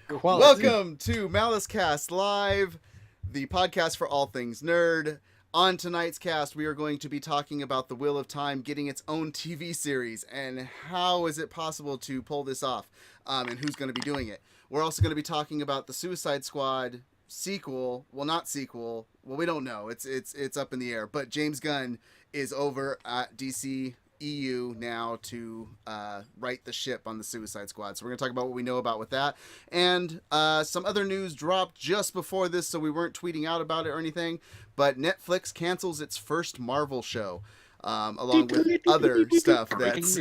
Quality. Welcome to MaliceCast Live, the podcast for all things nerd. On tonight's cast, we are going to be talking about The Wheel of Time getting its own TV series and how is it possible to pull this off, and who's going to be doing it. We're also going to be talking about the Suicide Squad sequel. Well, not sequel. Well, we don't know. It's up in the air. But James Gunn is over at DC EU now to right the ship on the Suicide Squad. So we're going to talk about what we know about with that. And some other news dropped just before this, so we weren't tweeting out about it or anything. But Netflix cancels its first Marvel show, along with other stuff that's...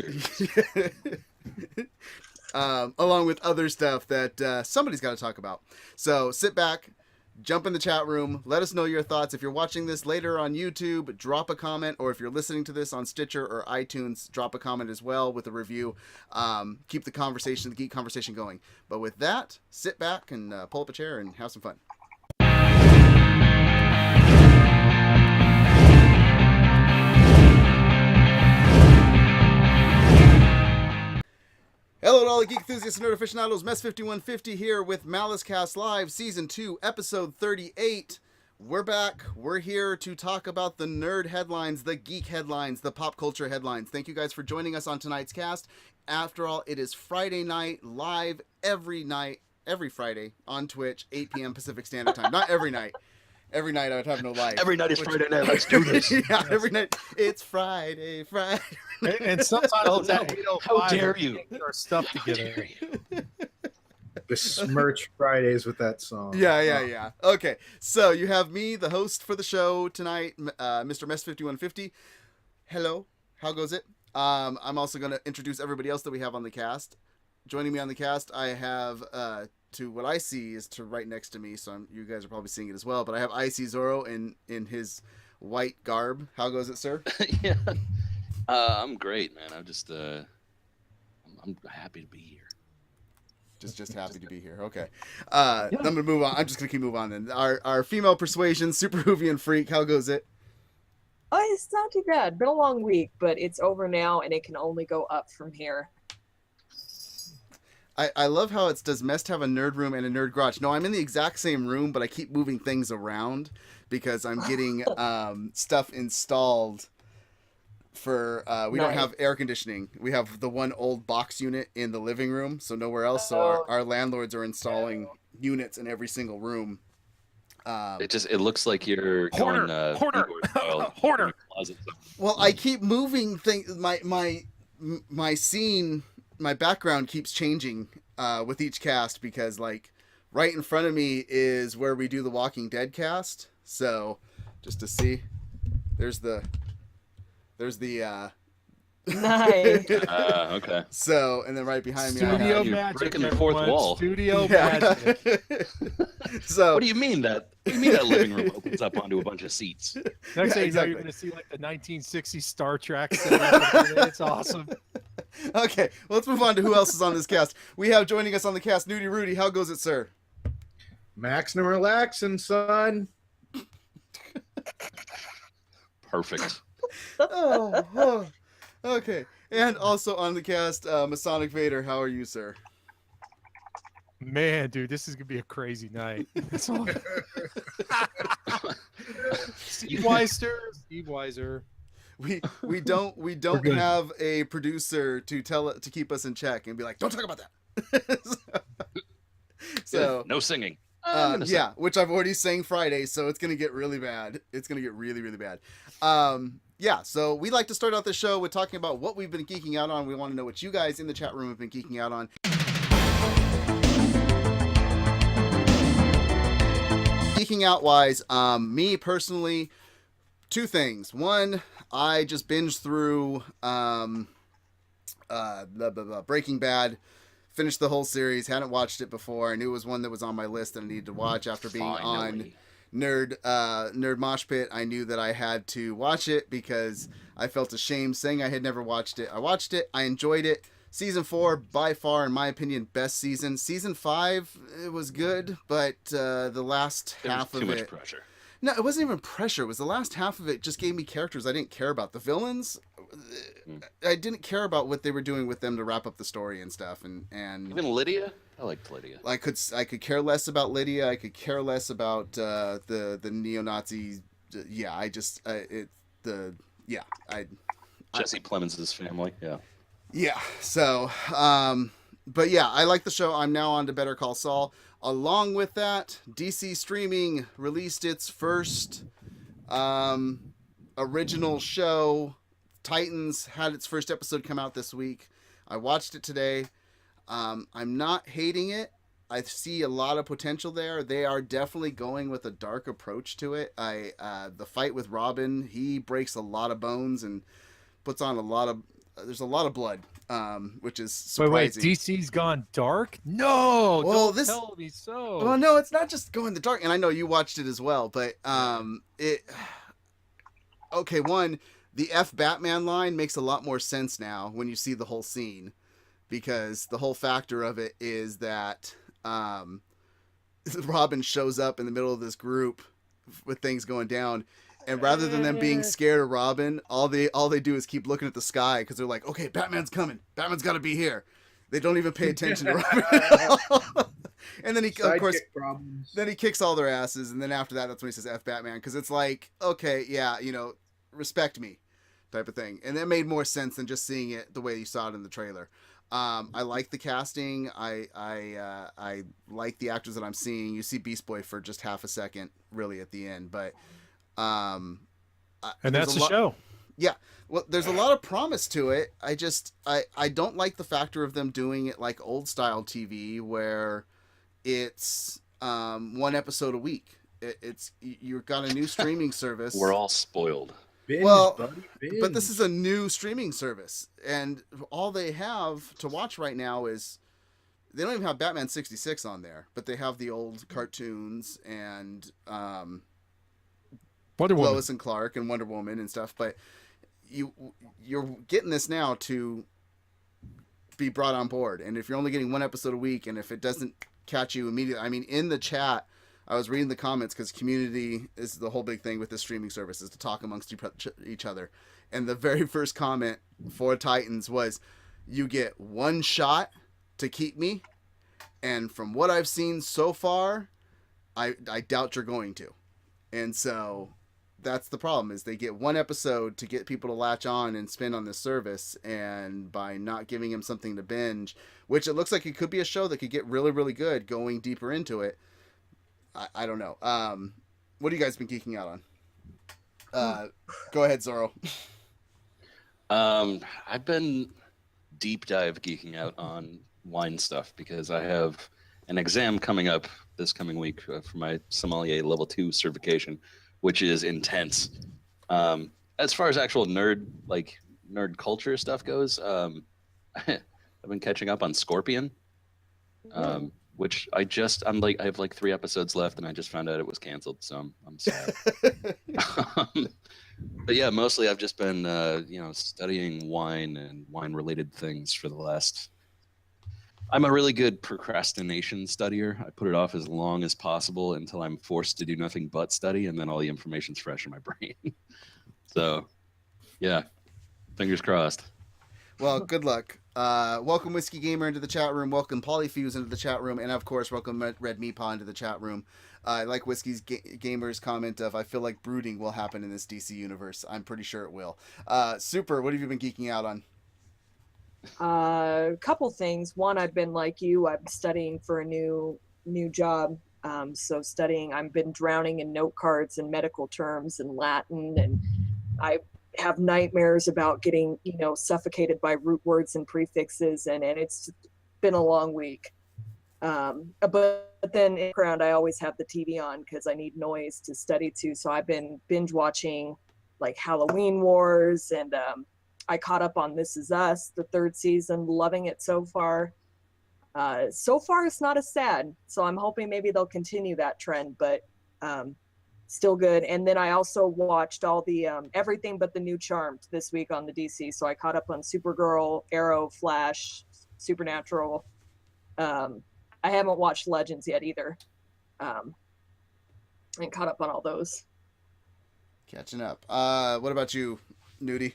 along with other stuff that somebody's got to talk about. So sit back, jump in the chat room, let us know your thoughts. If you're watching this later on YouTube, drop a comment, or if you're listening to this on Stitcher or iTunes, drop a comment as well with a review. Keep the geek conversation going. But with that, sit back and pull up a chair and have some fun. Hello to all the geek enthusiasts and nerd aficionados. Mess 5150 here with MaliceCast Live, Season 2, Episode 38. We're back. We're here to talk about the nerd headlines, the geek headlines, the pop culture headlines. Thank you guys for joining us on tonight's cast. After all, it is Friday night, live every Friday on Twitch, 8 p.m. Pacific Standard Time. Not every night. Every night I would have no life. Every night is Friday night. Let's do this. Yeah, every night. It's Friday. And sometimes How dare you? Our stuff together. Besmirch Fridays with that song. Yeah. Okay, so you have me, the host for the show tonight, Mr. Mess 5150. Hello, how goes it? I'm also going to introduce everybody else that we have on the cast. Joining me on the cast, I have... to what I see is to right next to me, so you guys are probably seeing it as well, but I have Icy Zorro in his white garb. How goes it, sir? Yeah. I'm great, man. I'm just I'm happy to be here. Just happy to be here. Okay. I'm going to move on. I'm just going to keep moving on then. Our female persuasion, Super Hoovian Freak. How goes it? Oh, it's not too bad. Been a long week, but it's over now, and it can only go up from here. I love how it does Mest have a nerd room and a nerd garage. No, I'm in the exact same room, but I keep moving things around because I'm getting stuff installed for we don't have air conditioning. We have the one old box unit in the living room, so nowhere else. So our landlords are installing units in every single room. It looks like you're Hoarder. Hoarder. Well, I keep moving things. My scene. My background keeps changing with each cast because, like, right in front of me is where we do the Walking Dead cast. So, just to see, there's the Nice. Okay. So, and then right behind me, Studio you're magic. breaking the fourth wall. Studio magic. So, What do you mean that living room opens up onto a bunch of seats? Next thing you know, exactly. you're going to see like the 1960s Star Trek setup. It's awesome. Okay, well, let's move on to who else is on this cast. We have joining us on the cast, Nudie Rudy. How goes it, sir? Maximum relaxing, son. Perfect. Oh, okay. And also on the cast, Masonic Vader. How are you, sir? Man, dude, this is going to be a crazy night. That's all. Steve Weiser. We don't have a producer to keep us in check and be like, don't talk about that. so no singing. yeah, which I've already sang Friday, so it's gonna get really bad. It's gonna get really, really bad. Yeah, so we like to start out the show with talking about what we've been geeking out on. We want to know what you guys in the chat room have been geeking out on. Geeking out wise, me personally, two things. One, I just binged through Breaking Bad, finished the whole series, hadn't watched it before. I knew it was one that was on my list that I needed to watch after being on Nerd Mosh Pit. I knew that I had to watch it because I felt ashamed saying I had never watched it. I watched it. I enjoyed it. Season 4, by far, in my opinion, best season. Season 5, it was good, but the last half of it... Too much pressure. No, it wasn't even pressure. It was the last half of it just gave me characters I didn't care about. The villains, I didn't care about what they were doing with them to wrap up the story and stuff. And Even Lydia? I liked Lydia. I could care less about Lydia. I could care less about the neo-Nazi. Yeah, I just Jesse Plemons' family. Yeah. Yeah. So, but yeah, I like the show. I'm now on to Better Call Saul. Along with that, DC Streaming released its first original show. Titans had its first episode come out this week. I watched it today. I'm not hating it. I see a lot of potential there. They are definitely going with a dark approach to it. The fight with Robin, he breaks a lot of bones and puts on there's a lot of blood, which is surprising. Wait, DC's gone dark? No, Well, don't tell me so. Well, no, it's not just going the dark, and I know you watched it as well, but one, the F Batman line makes a lot more sense now when you see the whole scene, because the whole factor of it is that Robin shows up in the middle of this group with things going down, and rather than them being scared of Robin, all they do is keep looking at the sky because they're like, okay, Batman's coming. Batman's got to be here. They don't even pay attention to Robin. And then he, of course, then he kicks all their asses, and then after that, that's when he says F Batman, because it's like, okay, yeah, respect me type of thing. And that made more sense than just seeing it the way you saw it in the trailer. I like the casting. I like the actors that I'm seeing. You see Beast Boy for just half a second, really, at the end, but and that's the show. Yeah, well, there's a lot of promise to it. I don't like the factor of them doing it like old style TV, where it's one episode a week. You've got a new streaming service. We're all spoiled. Binge, well, buddy, binge. But this is a new streaming service, and all they have to watch right now is, they don't even have Batman 66 on there, but they have the old cartoons and Wonder Woman. Lois and Clark and Wonder Woman and stuff. But you're getting this now to be brought on board, and if you're only getting one episode a week, and if it doesn't catch you immediately, I mean, in the chat, I was reading the comments, because community is the whole big thing with this streaming service, is to talk amongst each other. And the very first comment for Titans was, you get one shot to keep me, and from what I've seen so far, I doubt you're going to. And so that's the problem, is they get one episode to get people to latch on and spend on this service, and by not giving them something to binge, which it looks like it could be a show that could get really, really good going deeper into it. I don't know. What have you guys been geeking out on? Go ahead, Zorro. I've been deep dive geeking out on wine stuff, because I have an exam coming up this coming week for my sommelier level 2 certification, which is intense. As far as actual nerd culture stuff goes, I've been catching up on Scorpion. Which I have like 3 episodes left, and I just found out it was canceled, so I'm sad. But yeah, mostly I've just been studying wine and wine related things for the last. I'm a really good procrastination studier. I put it off as long as possible until I'm forced to do nothing but study, and then all the information's fresh in my brain. So, yeah, fingers crossed. Well, good luck. Welcome Whiskey Gamer into the chat room. Welcome Polyfuse into the chat room. And of course, welcome Red Meepaw into the chat room. I like Whiskey's Gamer's comment of, I feel like brooding will happen in this DC universe. I'm pretty sure it will. Super, what have you been geeking out on? A couple things. One, I've been like you. I'm studying for a new job. So I've been drowning in note cards and medical terms and Latin, and I have nightmares about getting, suffocated by root words and prefixes, and it's been a long week. But then in the background, I always have the TV on because I need noise to study to. So I've been binge watching like Halloween Wars, and I caught up on This Is Us, the 3rd season, loving it so far. So far, it's not as sad. So I'm hoping maybe they'll continue that trend, but still good. And then I also watched all the everything but the new Charmed this week on the DC. So I caught up on Supergirl, Arrow, Flash, Supernatural. I haven't watched Legends yet either. And caught up on all those. Catching up. What about you, Nudie?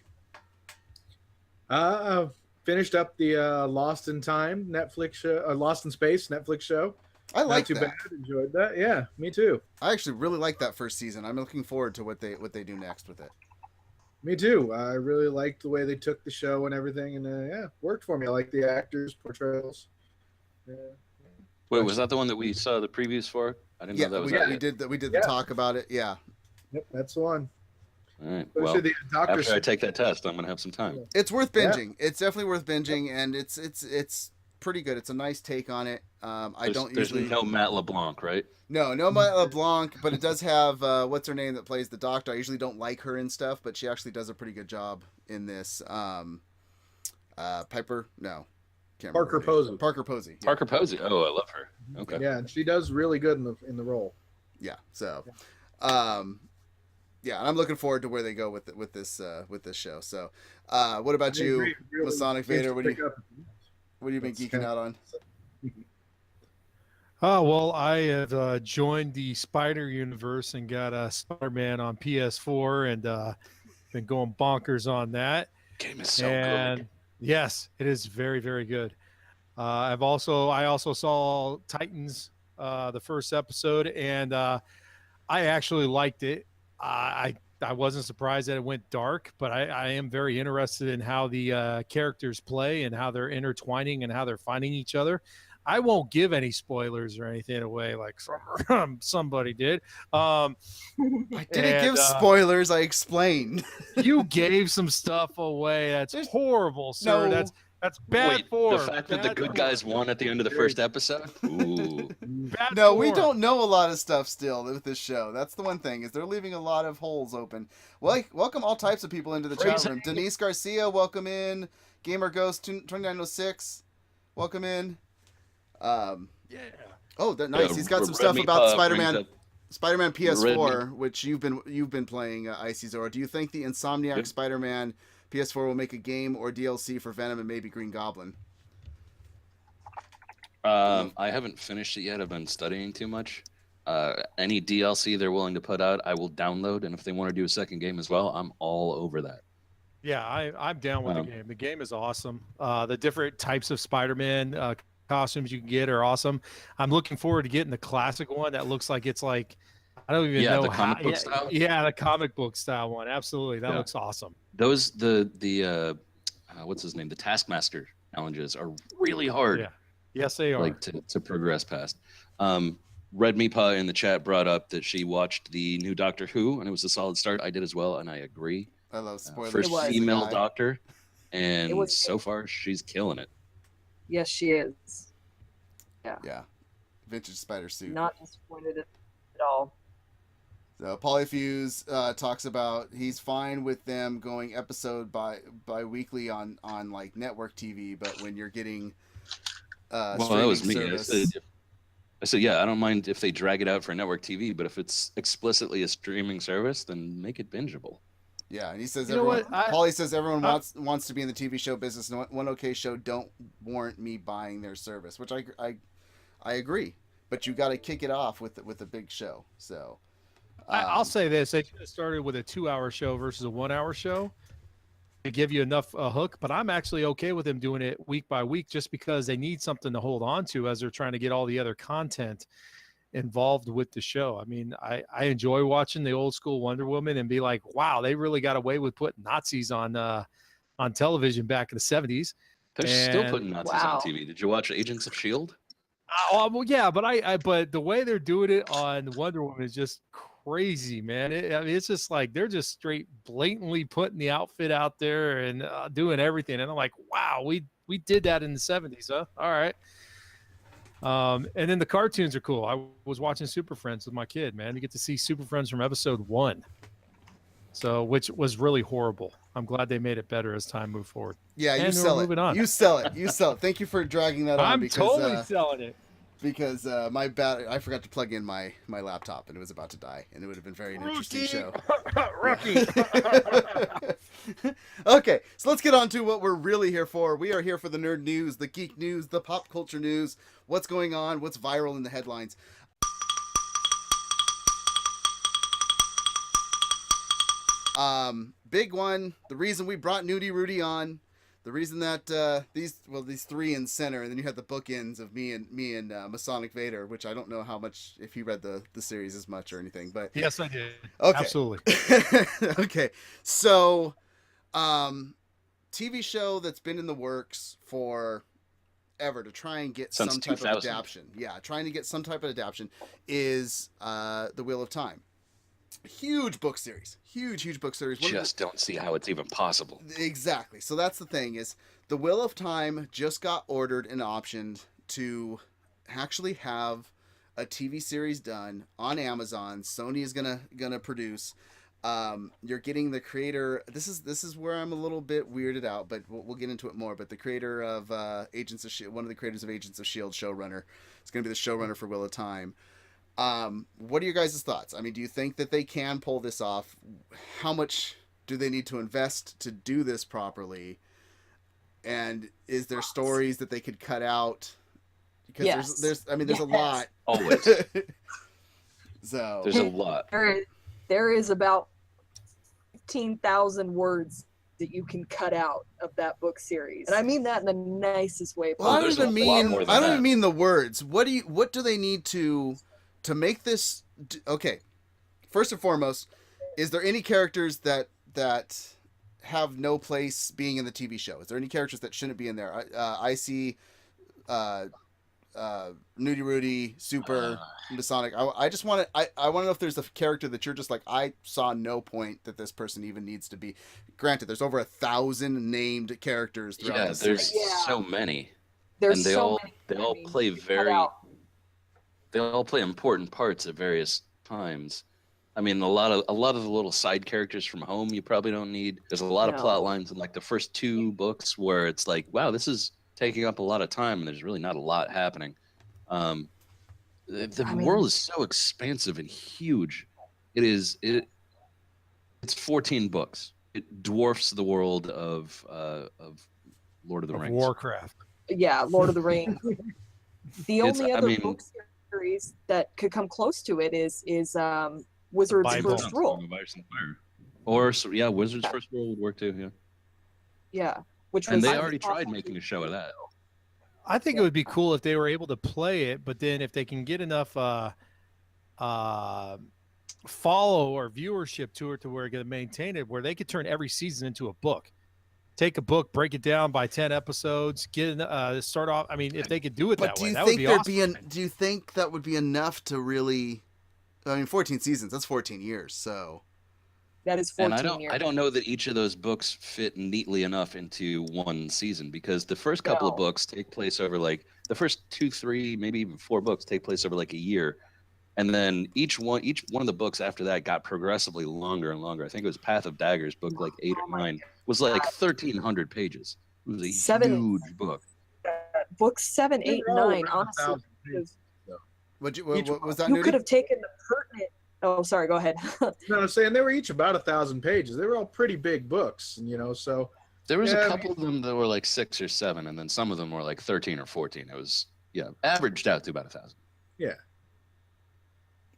finished up the Lost in Time Netflix show, Lost in Space Netflix show. I like Not too that. bad. Enjoyed that. Yeah, me too. I actually really like that first season. I'm looking forward to what they do next with it. Me too. I really liked the way they took the show and everything, and yeah, worked for me. I like the actors' portrayals. Yeah. Wait, was that the one that we saw the previews for? I didn't Yeah, know that was we did the talk about it. Yeah. Yep, that's the one. All right. Especially Well, the doctor. after I take that test, I'm gonna have some time. It's worth binging. It's definitely worth binging, and it's pretty good. It's a nice take on it. There's no Matt LeBlanc, right? No Matt LeBlanc, but it does have what's her name that plays the doctor. I usually don't like her and stuff, but she actually does a pretty good job in this. Piper, no, can't remember Parker her name. Posey. Parker Posey. Yeah. Parker Posey. Oh, I love her. Okay. Yeah, and she does really good in the role. Yeah. So, yeah, and I'm looking forward to where they go with this show. So, what about you, Masonic Vader? What have you been geeking out on? Oh, well, I have joined the Spider Universe and got a Spider-Man on PS4 and been going bonkers on that. Game is so And good. yes, it is very, very good. I also saw Titans, the first episode, and I actually liked it. I wasn't surprised that it went dark, but I am very interested in how the characters play and how they're intertwining and how they're finding each other. I won't give any spoilers or anything away like somebody did. I didn't give spoilers. I explained. You gave some stuff away. That's horrible, sir. No. That's bad Wait, form. the fact that the good guys won at the end of the first episode? Ooh. Bad No, we form. don't know a lot of stuff still with this show. That's the one thing, is they're leaving a lot of holes open. Well, welcome all types of people into the chat room. Denise Garcia, welcome in. Gamer Ghost 2906, welcome in. Yeah. Oh, nice. Yeah, He's got some Red stuff Meat about Pub Spider-Man. brings up- Spider-Man Red PS4, which you've been playing, Icy Zora. Do you think the Insomniac Yep. Spider-Man PS4 will make a game or DLC for Venom and maybe Green Goblin? I haven't finished it yet. I've been studying too much. Any DLC they're willing to put out, I will download. And if they want to do a second game as well, I'm all over that. Yeah, I'm down with the game. The game is awesome. The different types of Spider-Man costumes you can get are awesome. I'm looking forward to getting the classic one that looks like it's like I don't even know the comic book yeah, style? Yeah, the comic book style one. Absolutely, that Yeah. looks awesome. Those what's his name? The Taskmaster challenges are really hard. Yeah. Yes, they are. Like to progress past. Red Meepa in the chat brought up that she watched the new Doctor Who and it was a solid start. I did as well, and I agree. I love spoilers. First It was. female Guy. Doctor, and It was so far she's killing it. Yes, she is. Yeah, vintage spider suit. Not disappointed at all. So Polyfuse talks about he's fine with them going episode by weekly on like network TV, but when you're getting Well, streaming that was me. service, I said, yeah, I don't mind if they drag it out for network TV, but if it's explicitly a streaming service, then make it bingeable. yeah, and he says You know everyone. what? Paulie says everyone wants to be in the TV show business, and one OK show don't warrant me buying their service, which I agree. But you got to kick it off with a big show. So I'll say this: they should have started with a 2-hour show versus a 1-hour show to give you enough hook. But I'm actually okay with them doing it week by week, just because they need something to hold on to as they're trying to get all the other content involved with the show. I mean, I enjoy watching the old school Wonder Woman and be like, wow, they really got away with putting Nazis on television back in the 70s. They're still And- putting Nazis Wow. on TV. Did you watch Agents of S.H.I.E.L.D.? Oh, well, yeah, but but the way they're doing it on Wonder Woman is just crazy, man. I mean, it's just like they're just straight blatantly putting the outfit out there and doing everything. And I'm like, wow, we did that in the 70s, huh? All right. And then the cartoons are cool. I was watching Super Friends with my kid, man. You get to see Super Friends from episode 1. So, which was really horrible. I'm glad they made it better as time moved forward. yeah, you and we're sell it. moving on. You sell it. You sell it. Thank you for dragging that on. I'm because, totally selling it. because my I forgot to plug in my laptop and it was about to die, and it would have been very an interesting show. Rookie. Okay, so let's get on to what we're really here for. We are here for the nerd news, the geek news, the pop culture news, what's going on, what's viral in the headlines. Big one, the reason we brought Nudie Rudy on, The reason that these three in center, and then you have the bookends of me and Masonic Vader, which I don't know how much if you read the series as much or anything, but Yes, I did. okay, Absolutely. okay. So, TV show that's been in the works for ever to try and get Since some type 2000. of adaptation. Yeah, trying to get some type of adaptation is The Wheel of Time. Huge book series. Huge book series. Just don't see how it's even possible. Exactly. So that's the thing is The Wheel of Time just got ordered and optioned to actually have a TV series done on Amazon. Sony is gonna produce. You're getting the creator. This is where I'm a little bit weirded out, but we'll get into it more. But the creator of Agents of Shield, one of the creators of Agents of Shield, showrunner, is going to be the showrunner for Wheel of Time. What are your guys' thoughts? I mean, do you think that they can pull this off? How much do they need to invest to do this properly? And is there stories that they could cut out? Because there's a lot. Always. So There's a lot. There is about 15,000 words that you can cut out of that book series, and I mean that in the nicest way Well, I possible. don't even mean the words. What do they need to make this? Okay, first and foremost, is there any characters that have no place being in the TV show? Is there any characters that shouldn't be in there? I see Nudie Rudy, Super, Masonic. I just want to. I want to know if there's a character that you're just like, I saw no point that this person even needs to be. Granted, there's over 1,000 named characters throughout the series. So many. There's and they so all many. they all play they all play important parts at various times. I mean, a lot of the little side characters from Home you probably don't need. There's a lot of plot lines in like the first 2 books where it's like, wow, this is taking up a lot of time and there's really not a lot happening. The world is so expansive and huge. It's 14 books. It dwarfs the world of Lord of the Rings. Warcraft. Yeah, Lord of the Rings. The only other mean, book series that could come close to it is Wizard's Bible. First Rule. Or Wizard's First Rule would work too. Yeah. Yeah, which And was they already tried making a show of that. I think it would be cool if they were able to play it, but then if they can get enough follow or viewership to it to where it can maintain it, where they could turn every season into a book. Take a book, break it down by 10 episodes, start off. I mean, if they could do it that way, that would be awesome. Do you think that would be enough to really? I mean, 14 seasons. That's 14 years. So that is 14 and years. I don't know that each of those books fit neatly enough into one season, because the first couple of books take place over like the first 2, 3, maybe even 4 books take place over like a year. And then each one of the books after that got progressively longer and longer. I think it was Path of Daggers, book like 8 or 9, was like 1,300 pages. It was a huge book. Books 7, 8, 9, honestly. What was that? You could have taken the pertinent. Oh, sorry. Go ahead. No, I'm saying they were each about 1,000 pages. They were all pretty big books, and so. There was a couple of them that were like 6 or 7, and then some of them were like 13 or 14. It was averaged out to about 1,000. Yeah.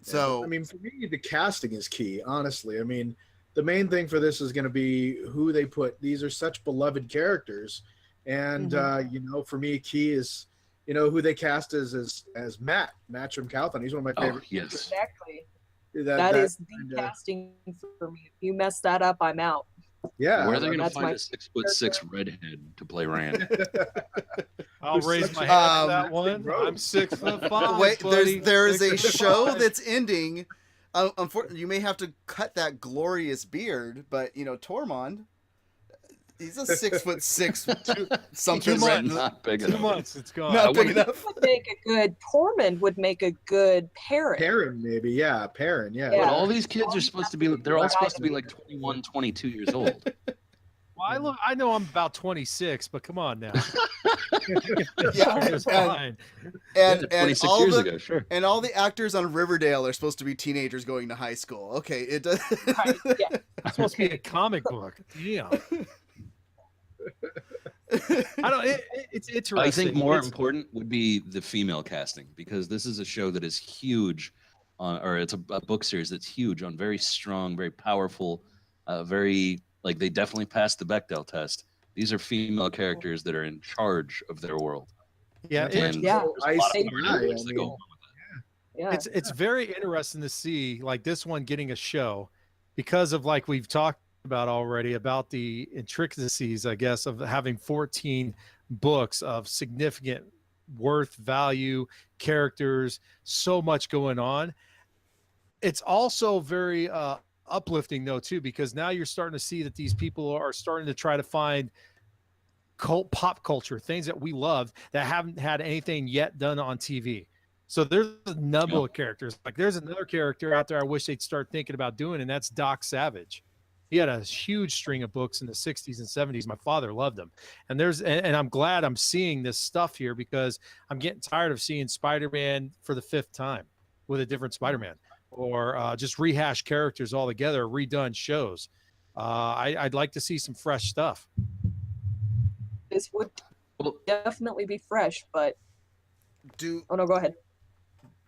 So I mean, for me, the casting is key. Honestly, I mean, the main thing for this is going to be who they put. These are such beloved characters, and for me, key is who they cast as Matcham Calthon. He's one of my favorites. Oh, yes, exactly. That is the casting for me. If you mess that up, I'm out. Yeah, where are they going to find a 6'6" redhead to play Rand? I'll raise my hand for that one. I'm 6'5". Wait, there is a show that's ending. Unfortunately, you may have to cut that glorious beard, but Tormund, he's a 6'6", something. 2 months, not big enough. 2 months, it's gone. Not big enough. Tormund would make a good Perrin. Perrin, maybe, yeah, Perrin, yeah. But all these kids are supposed to be. They're all supposed to be like 21, 22 years old. Well, I know I'm about 26, but come on now. Yeah, fine. And 26 all years ago, sure. And all the actors on Riverdale are supposed to be teenagers going to high school. Okay, it does. Right, yeah. It's supposed to be a comic book. Yeah. It's interesting. I think more important would be the female casting, because this is a show that is huge, or it's a book series that's huge on very strong, very powerful, very, like, they definitely passed the Bechdel test. These are female characters that are in charge of their world. Yeah, And Yeah. there's a lot of They- narratives that go along Yeah. it's very interesting to see like this one getting a show because of like we've talked about already about the intricacies, I guess, of having 14 books of significant worth, value, characters, so much going on. It's also very uplifting though too, because now you're starting to see that these people are starting to try to find pop culture things that we love that haven't had anything yet done on TV. So there's a number of characters. Like there's another character out there I wish they'd start thinking about doing, and that's Doc Savage. He had a huge string of books in the 60s and 70s. My father loved them. And I'm glad I'm seeing this stuff here because I'm getting tired of seeing Spider-Man for the 5th time with a different Spider-Man, or just rehash characters altogether, redone shows. I'd like to see some fresh stuff. This would definitely be fresh, but oh no, go ahead.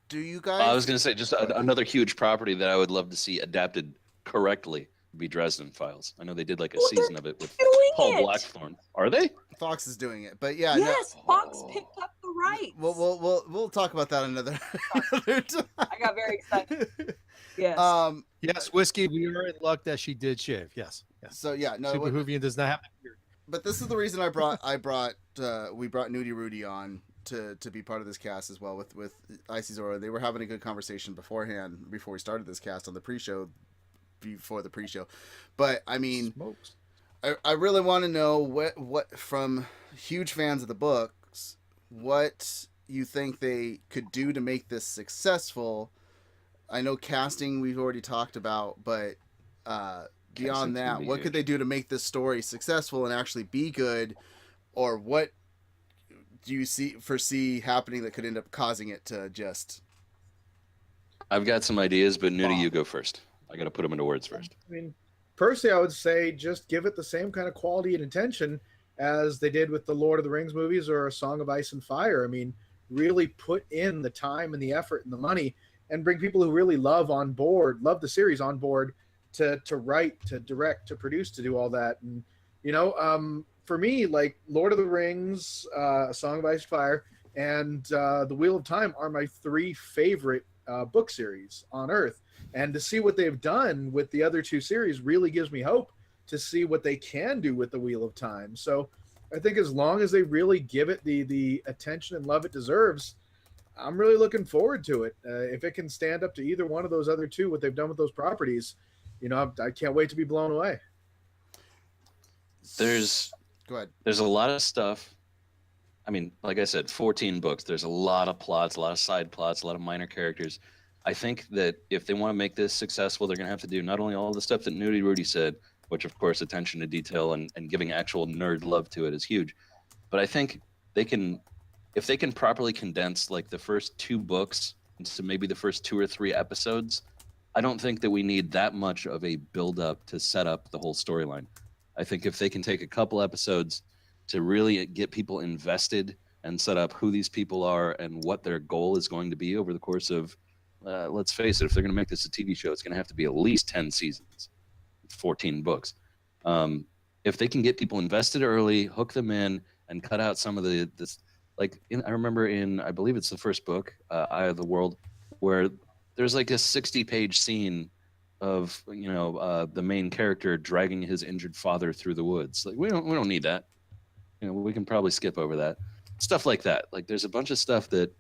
Do you guys? I was going to say just another huge property that I would love to see adapted correctly would be Dresden Files. I know they did like a season of it with Paul Blackthorne. Are they? Fox is doing it, but yeah. Yes, Fox picked up the rights. We'll talk about that another time. I got very excited. Yes. Yes, Whiskey. We are in luck that she did shave. Yes. So yeah, no. Super Hoovian does not have a beard. But this is the reason we brought Nudie Rudy on to be part of this cast as well with Icy Zora. They were having a good conversation beforehand before we started this cast on the pre-show, before the pre-show. But I mean, I really want to know what from huge fans of the books, what you think they could do to make this successful. I know casting we've already talked about, but beyond that, what could they do to make this story successful and actually be good, or what do you foresee happening that could end up causing it to just? I've got some ideas, but Nudie, you go first. I got to put them into words first. I mean, personally, I would say just give it the same kind of quality and attention as they did with the Lord of the Rings movies or A Song of Ice and Fire. I mean, really put in the time and the effort and the money, and bring people who really love the series on board to write, to direct, to produce, to do all that. And for me, like Lord of the Rings, A Song of Ice and Fire, and The Wheel of Time are my 3 favorite book series on Earth. And to see what they've done with the other 2 series really gives me hope to see what they can do with The Wheel of Time. So I think as long as they really give it the attention and love it deserves, I'm really looking forward to it. If it can stand up to either one of those other 2, what they've done with those properties, I can't wait to be blown away. Go ahead. There's a lot of stuff. I mean, like I said, 14 books. There's a lot of plots, a lot of side plots, a lot of minor characters. I think that if they want to make this successful, they're going to have to do not only all the stuff that Nudie Rudy said, which of course attention to detail and giving actual nerd love to it is huge, but I think if they can properly condense like the first 2 books into maybe the first 2 or 3 episodes, I don't think that we need that much of a build up to set up the whole storyline. I think if they can take a couple episodes to really get people invested and set up who these people are and what their goal is going to be over the course of, let's face it, if they're going to make this a TV show, it's going to have to be at least 10 seasons, 14 books. If they can get people invested early, hook them in, and cut out some of I remember I believe it's the first book, Eye of the World, where there's like a 60-page scene of the main character dragging his injured father through the woods. Like we don't need that. We can probably skip over that. Stuff like that. Like there's a bunch of stuff that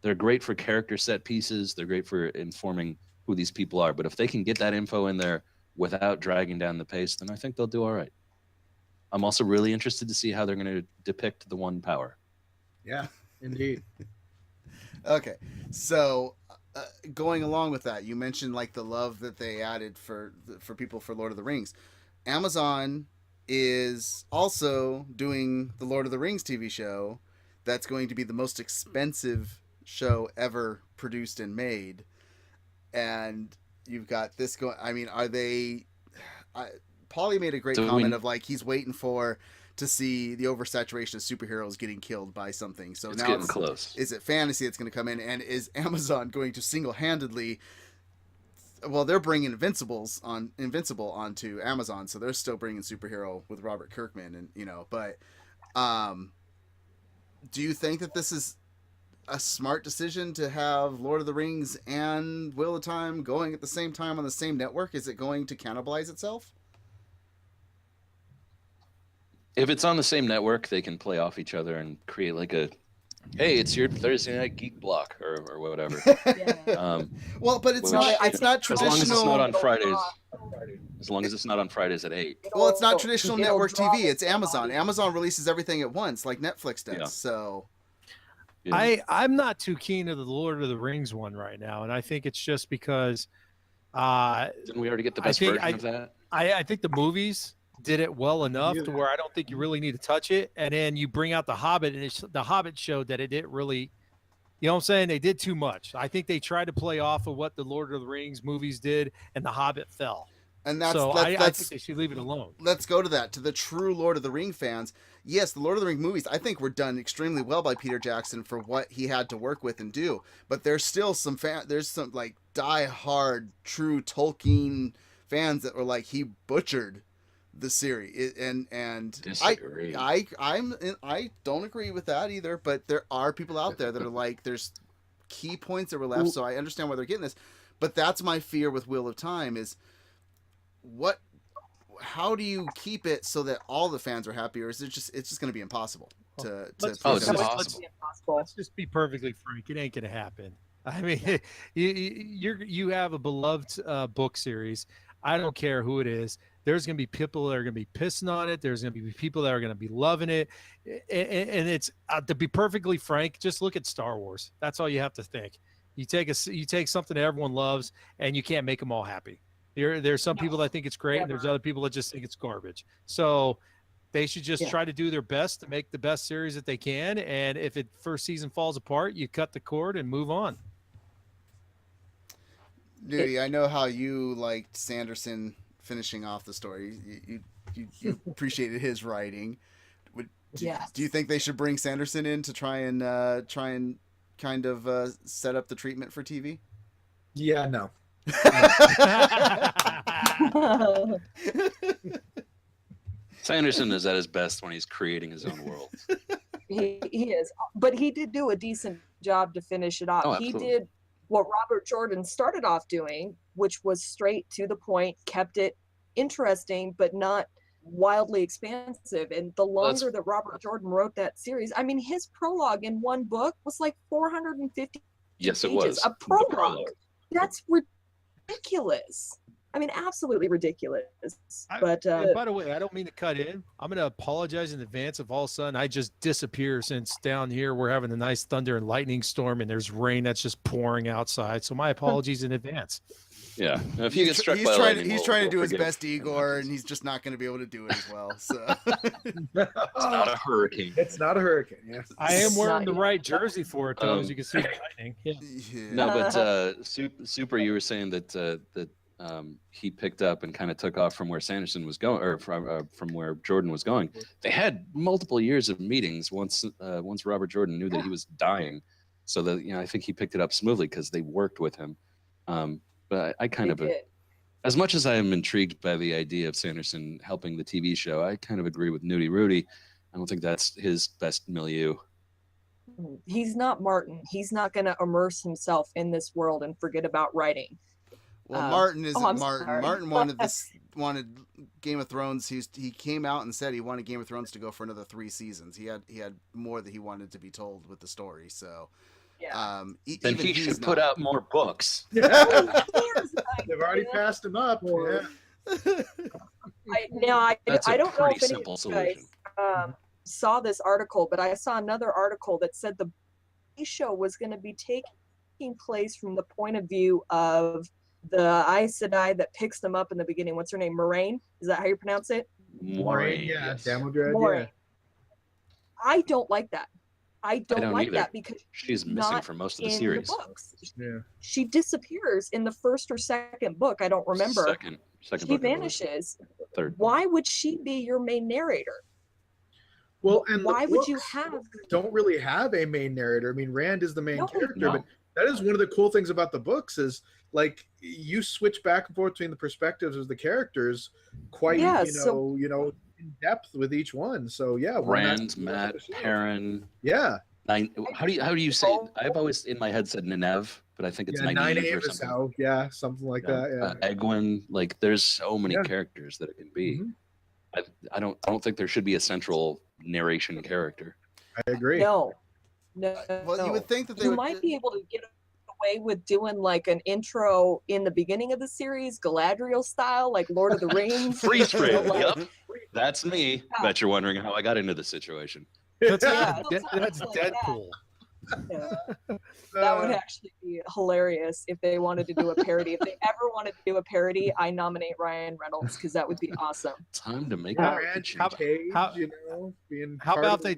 they're great for character set pieces. They're great for informing who these people are. But if they can get that info in there without dragging down the pace, then I think they'll do all right. I'm also really interested to see how they're going to depict the One Power. Yeah, indeed. Okay, so going along with that, you mentioned like the love that they added for people for Lord of the Rings. Amazon is also doing the Lord of the Rings TV show. That's going to be the most expensive show ever produced and made. And you've got this going. I mean, are they? Paulie made a great comment of like he's waiting to see the oversaturation of superheroes getting killed by something. So it's now getting close. Is it fantasy that's going to come in, and is Amazon going to single-handedly well, they're bringing Invincible onto Amazon, so they're still bringing superhero with Robert Kirkman, and but do you think that this is a smart decision to have Lord of the Rings and Wheel of Time going at the same time on the same network? Is it going to cannibalize itself? If it's on the same network, they can play off each other and create like a, hey, it's your Thursday night geek block or whatever. Well, but it's not traditional. As long as it's not on Fridays. As long as it's not on Fridays at 8. Well, it's not traditional network TV. It's Amazon. Amazon releases everything at once, like Netflix does. Yeah. So, Yeah. I'm not too keen to the Lord of the Rings one right now, and I think it's just because Didn't we already get the best version of that? I think the movies did it well enough to where I don't think you really need to touch it. And then you bring out the Hobbit, and the Hobbit showed that it didn't really, you know what I'm saying? They did too much. I think they tried to play off of what the Lord of the Rings movies did, and the Hobbit fell. and I think they should leave it alone. let's go to that. To the true Lord of the Ring fans, yes, the Lord of the Ring movies, I think, were done extremely well by Peter Jackson for what he had to work with and do. But there's still there's some like die-hard, true Tolkien fans that were like, he butchered the series, and Disagree. I don't agree with that either. But there are people out there that are like, there's key points that were left, so I understand why they're getting this. But that's my fear with Wheel of Time is how do you keep it so that all the fans are happy, or is it's just going to be impossible to Let's just be perfectly frank. It ain't going to happen. I mean, you have a beloved book series. I don't care who it is. There's going to be people that are going to be pissing on it. There's going to be people that are going to be loving it. And it's to be perfectly frank, just look at Star Wars. That's all you have to think. You take something that everyone loves, and you can't make them all happy. There's some people that think it's great, and there's other people that just think it's garbage. So they should just try to do their best to make the best series that they can. And if it first season falls apart, you cut the cord and move on. Nudie, I know how you liked Sanderson finishing off the story. You appreciated his writing. Do you think they should bring Sanderson in to try and kind of set up the treatment for TV? Yeah, no. Sanderson is at his best when he's creating his own world. He is, but he did do a decent job to finish it off. Oh, He absolutely. did what Robert Jordan started off doing, which was straight to the point, kept it interesting, but not wildly expansive. And the longer that Robert Jordan wrote that series, I mean, his prologue in one book was like 450 Yes, it pages. was. A The prologue. prologue. That's ridiculous. I mean, absolutely ridiculous. But By the way, I don't mean to cut in. I'm going to apologize in advance if all of a sudden I just disappear, since down here we're having a nice thunder and lightning storm and there's rain that's just pouring outside. So my apologies in advance. Yeah. Now, if you get struck he's by trying lightning, he's trying to we'll do his forgive. best, Igor, and he's just not going to be able to do it as well. So It's not a hurricane. It's not a hurricane. Yeah. I am wearing the Not- right jersey for it, though, as you can see the lightning. Yeah. yeah. No, but Super, you were saying that he picked up and kind of took off from where Sanderson was going, or from where Jordan was going. They had multiple years of meetings once Robert Jordan knew that he was dying, so that I think he picked it up smoothly because they worked with him. But I kind they of, did. as much as I am intrigued by the idea of Sanderson helping the TV show, I kind of agree with Nudie Rudy. I don't think that's his best milieu. He's not Martin. He's not going to immerse himself in this world and forget about writing. Well, Martin isn't I'm Martin. sorry. Martin wanted Game of Thrones. He came out and said he wanted Game of Thrones to go for another 3 seasons. He had more that he wanted to be told with the story. So, Yeah. Then he should put out more books. They've already passed him up. Or- Yeah. I That's a don't know pretty if any simple of you guys solution. saw this article, but I saw another article that said the show was going to be taking place from the point of view of the Aes Sedai that picks them up in the beginning. What's her name? Moraine? Is that how you pronounce it? Moraine, Yeah. yes. Damodred. Moraine. Yeah. I don't like that. I don't don't like either. that because She's missing not for most of the in series. the books. Yeah. She disappears in the first or second book. I don't remember. Second She book, I believe. vanishes. Third. Why would she be your main narrator? Well, and Why the would you books have? don't really have a main narrator. I mean, Rand is the main No. character, No. but that is one of the cool things about the books is like you switch back and forth between the perspectives of the characters quite you know in depth with each one. So yeah, Rand, Matt, Perrin. Yeah. How do you say? I've always in my head said Nynaeve, but I think it's Nynaeve or something. How, yeah, something like that. Yeah. Egwene, like there's so many characters that it can be. I don't think there should be a central narration character. I agree. No. Well, you would think that they might be able to get away with doing like an intro in the beginning of the series, Galadriel style, like Lord of the Rings. Freeze frame. Yep, that's me. Yeah. Bet you're wondering how I got into this situation. That's Deadpool. Yeah. That would actually be hilarious if they wanted to do a parody. If they ever wanted to do a parody, I nominate Ryan Reynolds because that would be awesome. Time to make how about they?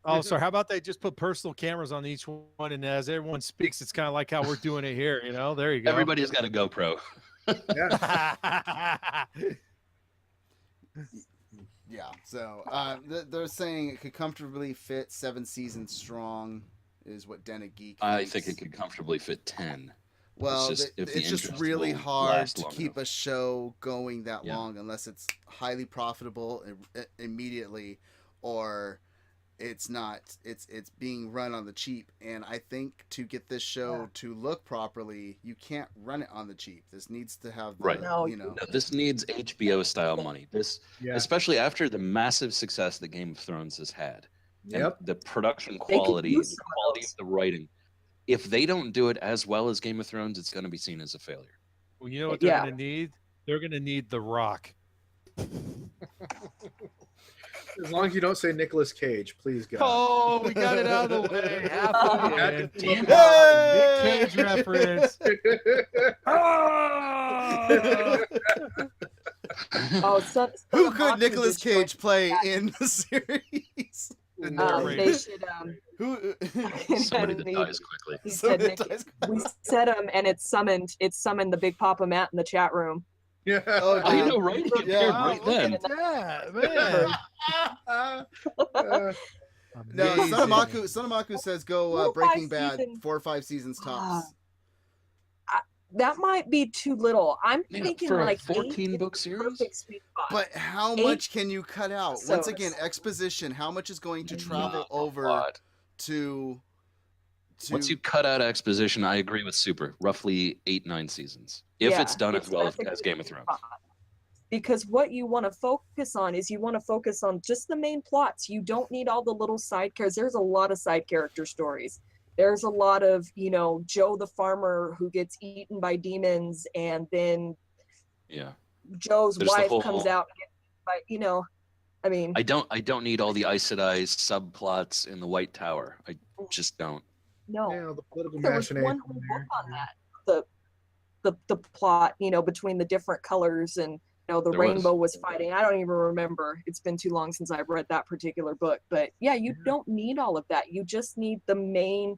Oh, sorry. How about they just put personal cameras on each one, and as everyone speaks, it's kind of like how we're doing it here. You know, there you go. Everybody's got a GoPro. Yeah, so they're saying it could comfortably fit 7 seasons strong, is what Den of Geek thinks. I think it could comfortably fit 10. Well, it's just really hard to keep a show going that long unless it's highly profitable immediately, or it's not. It's being run on the cheap. And I think to get this show to look properly, you can't run it on the cheap. This needs to have No, this needs HBO style money. Especially after the massive success that Game of Thrones has had. Yep. And the production quality, the quality of the writing. If they don't do it as well as Game of Thrones, it's going to be seen as a failure. Well, you know what they're going to need? They're going to need The Rock. As long as you don't say Nicolas Cage, please, God. Oh, we got it out of the way. Halfway in. Nick Cage reference. Who could Nicolas Cage play in the series? They should. Somebody that dies quickly. We said him, and it's summoned. It's summoned the Big Papa Matt in the chat room. Yeah. Oh, you know, right? Right then. Yeah, man. No, Sonamaku says go Breaking Bad, 4 or 5 seasons tops. That might be too little. I'm thinking for like a 14-book series. But how much can you cut out? Once again, exposition. How much is going to travel over to? Once you cut out exposition, I agree with Super. Roughly 8-9 seasons, if it's done as well as Game of Thrones. Because what you want to focus on is just the main plots. You don't need all the little side characters. There's a lot of side character stories. There's a lot of, Joe the farmer who gets eaten by demons, and then Joe's wife comes out, I mean, I don't need all the Aes Sedai subplots in the White Tower. I just don't. No, the political there was one whole book on that. The plot, between the different colors, and the rainbow was fighting. I don't even remember. It's been too long since I've read that particular book. But yeah, you don't need all of that. You just need the main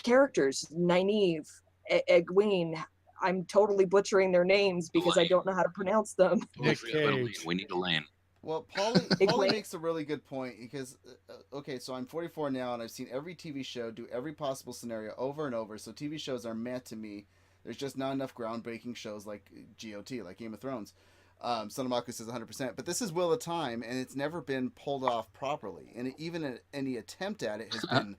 characters. Nynaeve, Egwene. I'm totally butchering their names because I don't know how to pronounce them. We need Elaine. Well, Paulie makes a really good point because, so I'm 44 now and I've seen every TV show do every possible scenario over and over. So TV shows are meant to me. There's just not enough groundbreaking shows like GOT, like Game of Thrones. Sonamaku says 100%. But this is Wheel of Time, and it's never been pulled off properly. And even any attempt at it has been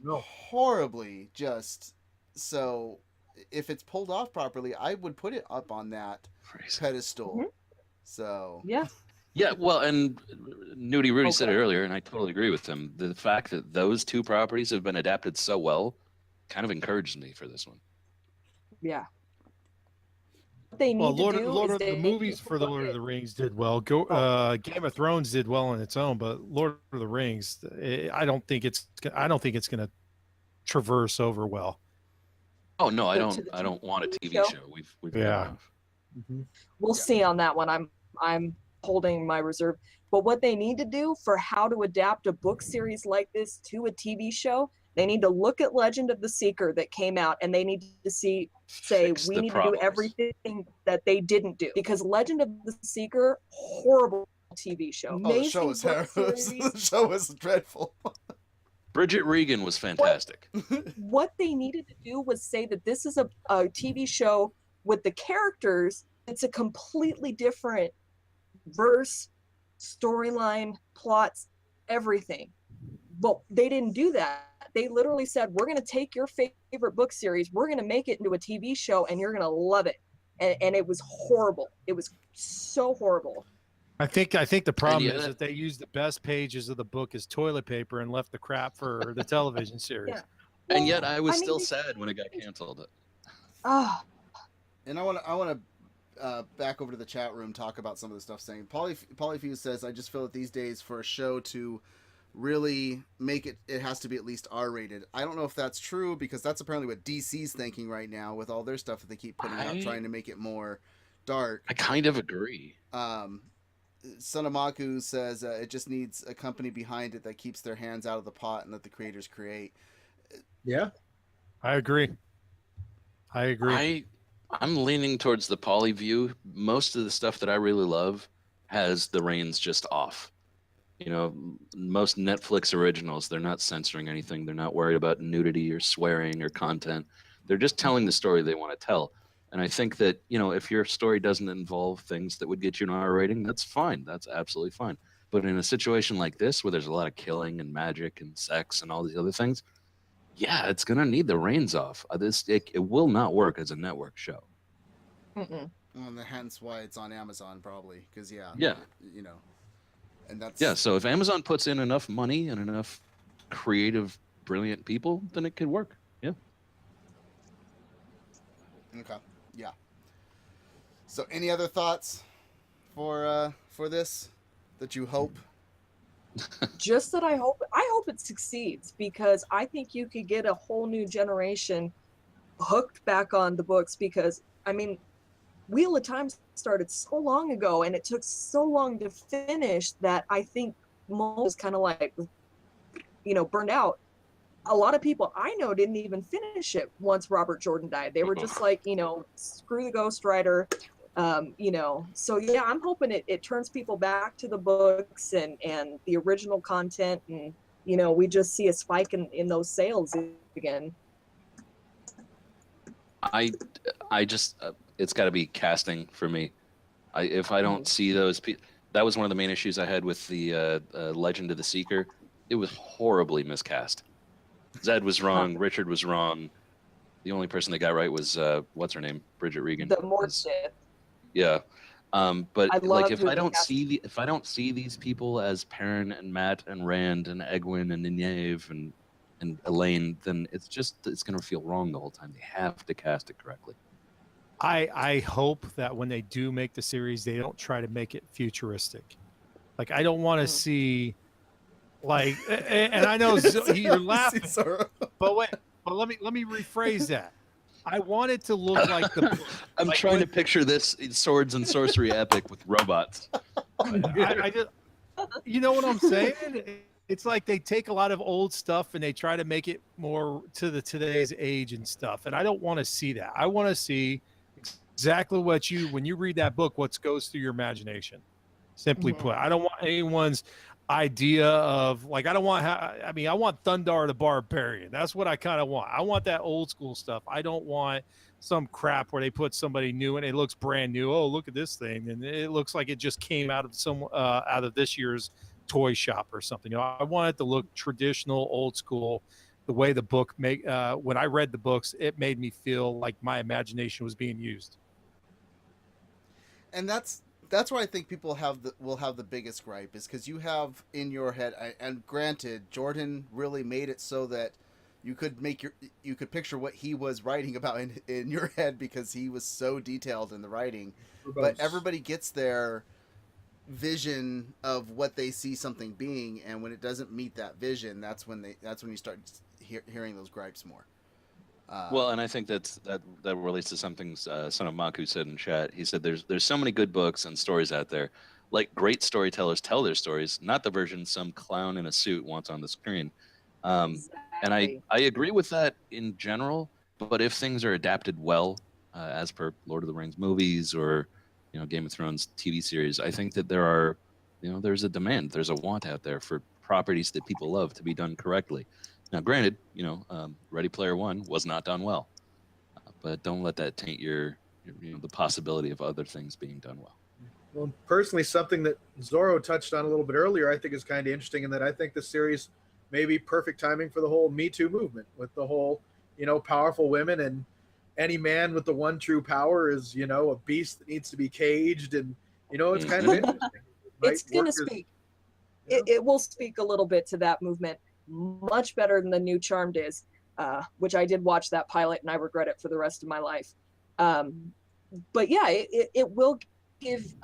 horribly just... So if it's pulled off properly, I would put it up on that pedestal. Mm-hmm. So... Yeah. Yeah, well, and Nudie Rudy said it earlier, and I totally agree with him. The fact that those two properties have been adapted so well kind of encouraged me for this one. Yeah. What they need the movies for the Lord of the Rings did well. Game of Thrones did well on its own, but Lord of the Rings, I don't think it's going to traverse over well. Oh no, I don't want a TV show. We've We'll see on that one. I'm holding my reserve. But what they need to do for how to adapt a book series like this to a TV show, they need to look at Legend of the Seeker that came out, and they need to say we need to do everything that they didn't do, because Legend of the Seeker, horrible TV show. The show was terrible. The show was dreadful. Bridget Regan was fantastic. What they needed to do was say that this is a TV show with the characters. It's a completely different verse, storyline, plots, everything. But they didn't do that. They literally said, we're going to take your favorite book series, we're going to make it into a TV show, and you're going to love it. And it was horrible. It was so horrible. I think the problem is that they used the best pages of the book as toilet paper and left the crap for the television series. Yeah. And yet I was still sad when it got canceled. Oh. And I want to back over to the chat room, talk about some of the stuff saying. Polyfuse says, I just feel that these days for a show to really make it has to be at least R-rated. I don't know if that's true, because that's apparently what DC's thinking right now with all their stuff that they keep putting out, trying to make it more dark. I kind of agree. Sonamaku says it just needs a company behind it that keeps their hands out of the pot and let the creators create. Yeah, I agree. I'm leaning towards the poly view. Most of the stuff that I really love has the reins just off. You know, most Netflix originals, they're not censoring anything. They're not worried about nudity or swearing or content. They're just telling the story they want to tell. And I think that, you know, if your story doesn't involve things that would get you an R rating, that's fine. That's absolutely fine. But in a situation like this, where there's a lot of killing and magic and sex and all these other things, yeah, it's going to need the reins off. It will not work as a network show. Mm-mm. And hence why it's on Amazon, probably. Because, you know, and that's... Yeah, so if Amazon puts in enough money and enough creative, brilliant people, then it could work. Yeah. Okay. Yeah. So, any other thoughts for this that you hope? Just that I hope it succeeds, because I think you could get a whole new generation hooked back on the books, because I mean, Wheel of Time started so long ago and it took so long to finish that I think most was kind of like, you know, burned out. A lot of people I know didn't even finish it once Robert Jordan died. They were just like, you know, screw the ghostwriter. You know, so yeah, I'm hoping it turns people back to the books and the original content, and you know, we just see a spike in those sales again. I just it's got to be casting for me. If I don't see those people, that was one of the main issues I had with the Legend of the Seeker. It was horribly miscast. Zed was wrong. Richard was wrong. The only person that got right was what's her name, Bridget Regan. The Mordsith. Yeah, but like if I don't see these people as Perrin and Matt and Rand and Egwene and Nynaeve and Elaine, then it's gonna feel wrong the whole time. They have to cast it correctly. I hope that when they do make the series, they don't try to make it futuristic. Like, I don't want to see, like, and I know you're laughing, but let me rephrase that. I want it to look like the. I'm trying to picture this swords and sorcery epic with robots. I just, you know what I'm saying? It's like they take a lot of old stuff and they try to make it more to today's age and stuff. And I don't want to see that. I want to see exactly when you read that book, what goes through your imagination. Simply put, I don't want anyone's idea of, like, I want Thundar the Barbarian. That's what I kind of want. I want that old school stuff. I don't want some crap where they put somebody new and it looks brand new. Oh, look at this thing, and it looks like it just came out of this year's toy shop or something. You know, I want it to look traditional, old school, the way the book when I read the books, it made me feel like my imagination was being used. And that's where I think people will have the biggest gripe, is because you have in your head, and granted, Jordan really made it so that you could picture what he was writing about in your head, because he was so detailed in the writing. But everybody gets their vision of what they see something being, and when it doesn't meet that vision, that's when you start hearing those gripes more. Well, and I think that relates to something Son of Maku said in chat. He said there's so many good books and stories out there. Like, great storytellers tell their stories, not the version some clown in a suit wants on the screen. Exactly. And I agree with that in general, but if things are adapted well, as per Lord of the Rings movies or, you know, Game of Thrones TV series, I think that there's a demand, there's a want out there for properties that people love to be done correctly. Now, granted, Ready Player One was not done well, but don't let that taint the possibility of other things being done well. Well, personally, something that Zorro touched on a little bit earlier, I think is kind of interesting, in that I think the series may be perfect timing for the whole Me Too movement, with the whole, powerful women, and any man with the one true power is, a beast that needs to be caged, and it's kind of interesting. It's going to speak. It will speak a little bit to that movement, much better than the new Charmed is, which I did watch that pilot and I regret it for the rest of my life. But yeah, it will give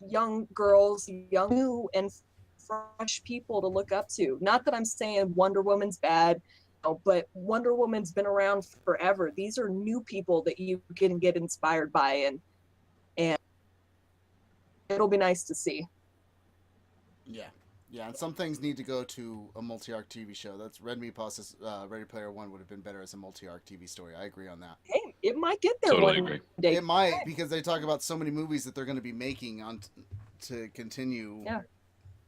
young girls, new and fresh people to look up to. Not that I'm saying Wonder Woman's bad, but Wonder Woman's been around forever. These are new people that you can get inspired by, and it'll be nice to see. Yeah, and some things need to go to a multi-arc TV show. That's Red Meat Ready Player One would have been better as a multi-arc TV story. I agree on that. Hey, it might get there Totally one agree. day. It might, because they talk about so many movies that they're going to be making on to continue. Yeah.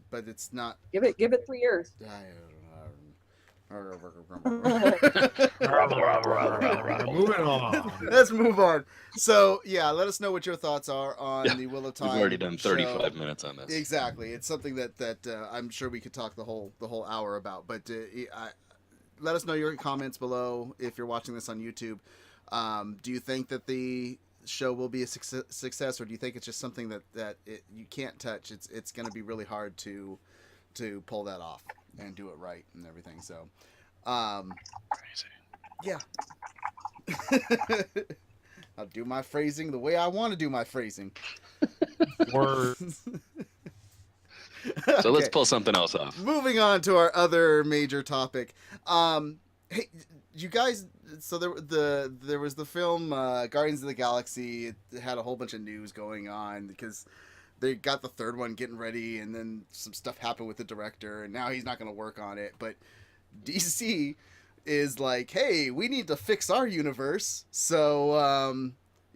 But it's not. Give it 3 years. Moving on. Let's move on. So yeah, let us know what your thoughts are on the Wheel of Time. We've already done 35 show. minutes on this. Exactly, it's something that I'm sure we could talk the whole hour about. But let us know your comments below if you're watching this on YouTube. Do you think that the show will be a success, or do you think it's just something that you can't touch? It's going to be really hard to pull that off and do it right and everything. So, Crazy. Yeah. I'll do my phrasing the way I want to do my phrasing. Word. So let's pull something else off. Moving on to our other major topic. Hey, you guys. So there was the film Guardians of the Galaxy. It had a whole bunch of news going on because they got the third one getting ready, and then some stuff happened with the director, and now he's not going to work on it. But DC is like, hey, we need to fix our universe. So,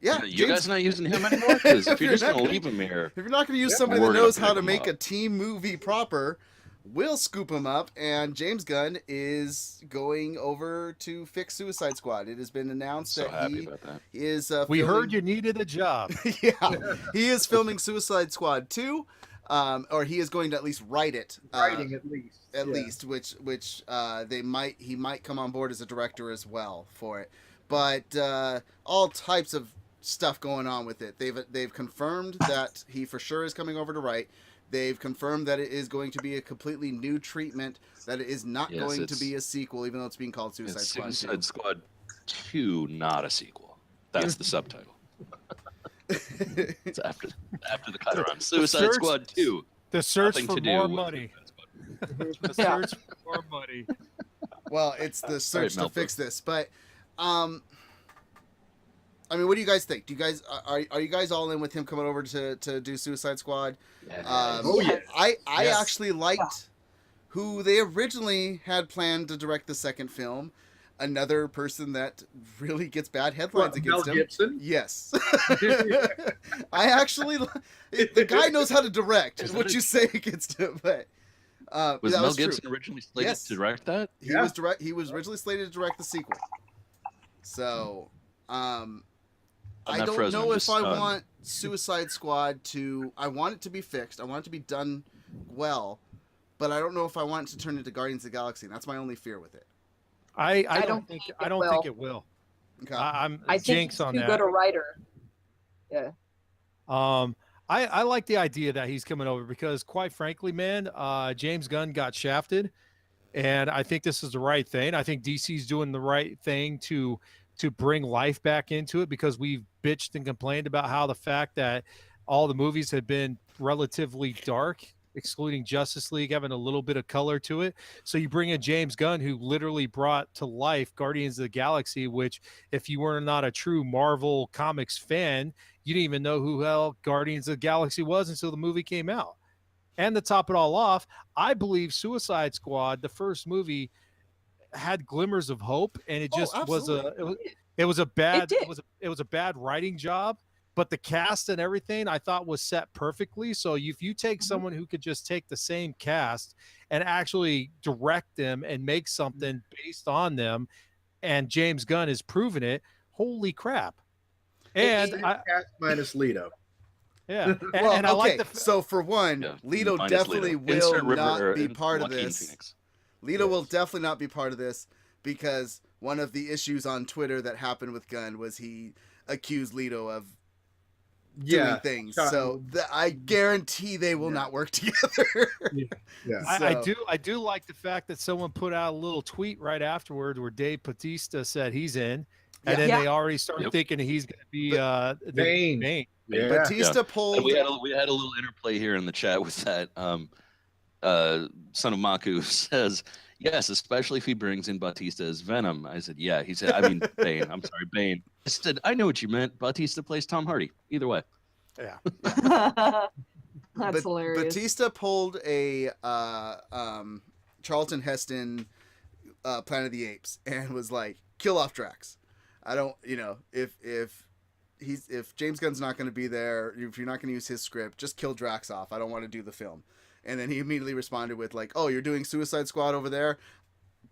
yeah. You guys not using him anymore? Because if you're just going to leave him here. If you're not going to use somebody that knows how to make a team movie proper, we'll scoop him up. And James Gunn is going over to fix Suicide Squad. It has been announced that he is We heard you needed a job. Yeah, he is filming Suicide Squad 2. Or he is going to at least write it. Writing at least. At least, which he might come on board as a director as well for it. But all types of stuff going on with it. They've confirmed that he for sure is coming over to write. They've confirmed that it is going to be a completely new treatment. That it is not going to be a sequel, even though it's being called Suicide Squad 2. Suicide Squad 2, not a sequel. That's the subtitle. It's after the cut on Suicide Squad 2. The search for more money. The search for more money. Well, it's the search to fix this, but I mean, what do you guys think? Do you guys are you guys all in with him coming over to do Suicide Squad? Yeah. I actually liked who they originally had planned to direct the second film. Another person that really gets bad headlines against him. Mel Gibson? Yes. I actually, the guy knows how to direct. Is what you say against him, but was Mel Gibson originally slated to direct that? He was originally slated to direct the sequel. So, I don't know if I want Suicide Squad to. I want it to be fixed. I want it to be done well, but I don't know if I want it to turn into Guardians of the Galaxy. And that's my only fear with it. I don't think it will. Okay. I think Jinx he's on too that. good a writer. Yeah. I like the idea that he's coming over because, quite frankly, man, James Gunn got shafted, and I think this is the right thing. I think DC's doing the right thing to bring life back into it, because we've bitched and complained about how the fact that all the movies had been relatively dark, excluding Justice League having a little bit of color to it. So you bring in James Gunn, who literally brought to life Guardians of the Galaxy, which if you were not a true Marvel Comics fan, you didn't even know who hell Guardians of the Galaxy was until the movie came out. And to top it all off, I believe Suicide Squad, the first movie, had glimmers of hope, and it just was a bad writing job. but the cast and everything I thought was set perfectly. So if you take someone who could just take the same cast and actually direct them and make something based on them, and James Gunn has proven it, holy crap. And cast minus Leto. Yeah. Well, and I like so for one, Leto definitely will not be part of this. Phoenix. Leto will definitely not be part of this, because one of the issues on Twitter that happened with Gunn was he accused Leto of doing things. So I guarantee they will not work together. I do like the fact that someone put out a little tweet right afterward where Dave Bautista said he's in, and then they already started thinking he's going to be Bane. Yeah. Bautista pulled. And we had a little interplay here in the chat with that. Son of Maku says, yes, especially if he brings in Bautista as Venom. I said, yeah. He said, I mean, Bane. I'm sorry, Bane. I said, I know what you meant. Bautista plays Tom Hardy. Either way. Yeah. That's hilarious. Bautista pulled a Charlton Heston Planet of the Apes and was like, kill off Drax. I don't, if James Gunn's not going to be there, if you're not going to use his script, just kill Drax off. I don't want to do the film. And then he immediately responded with like, oh, you're doing Suicide Squad over there?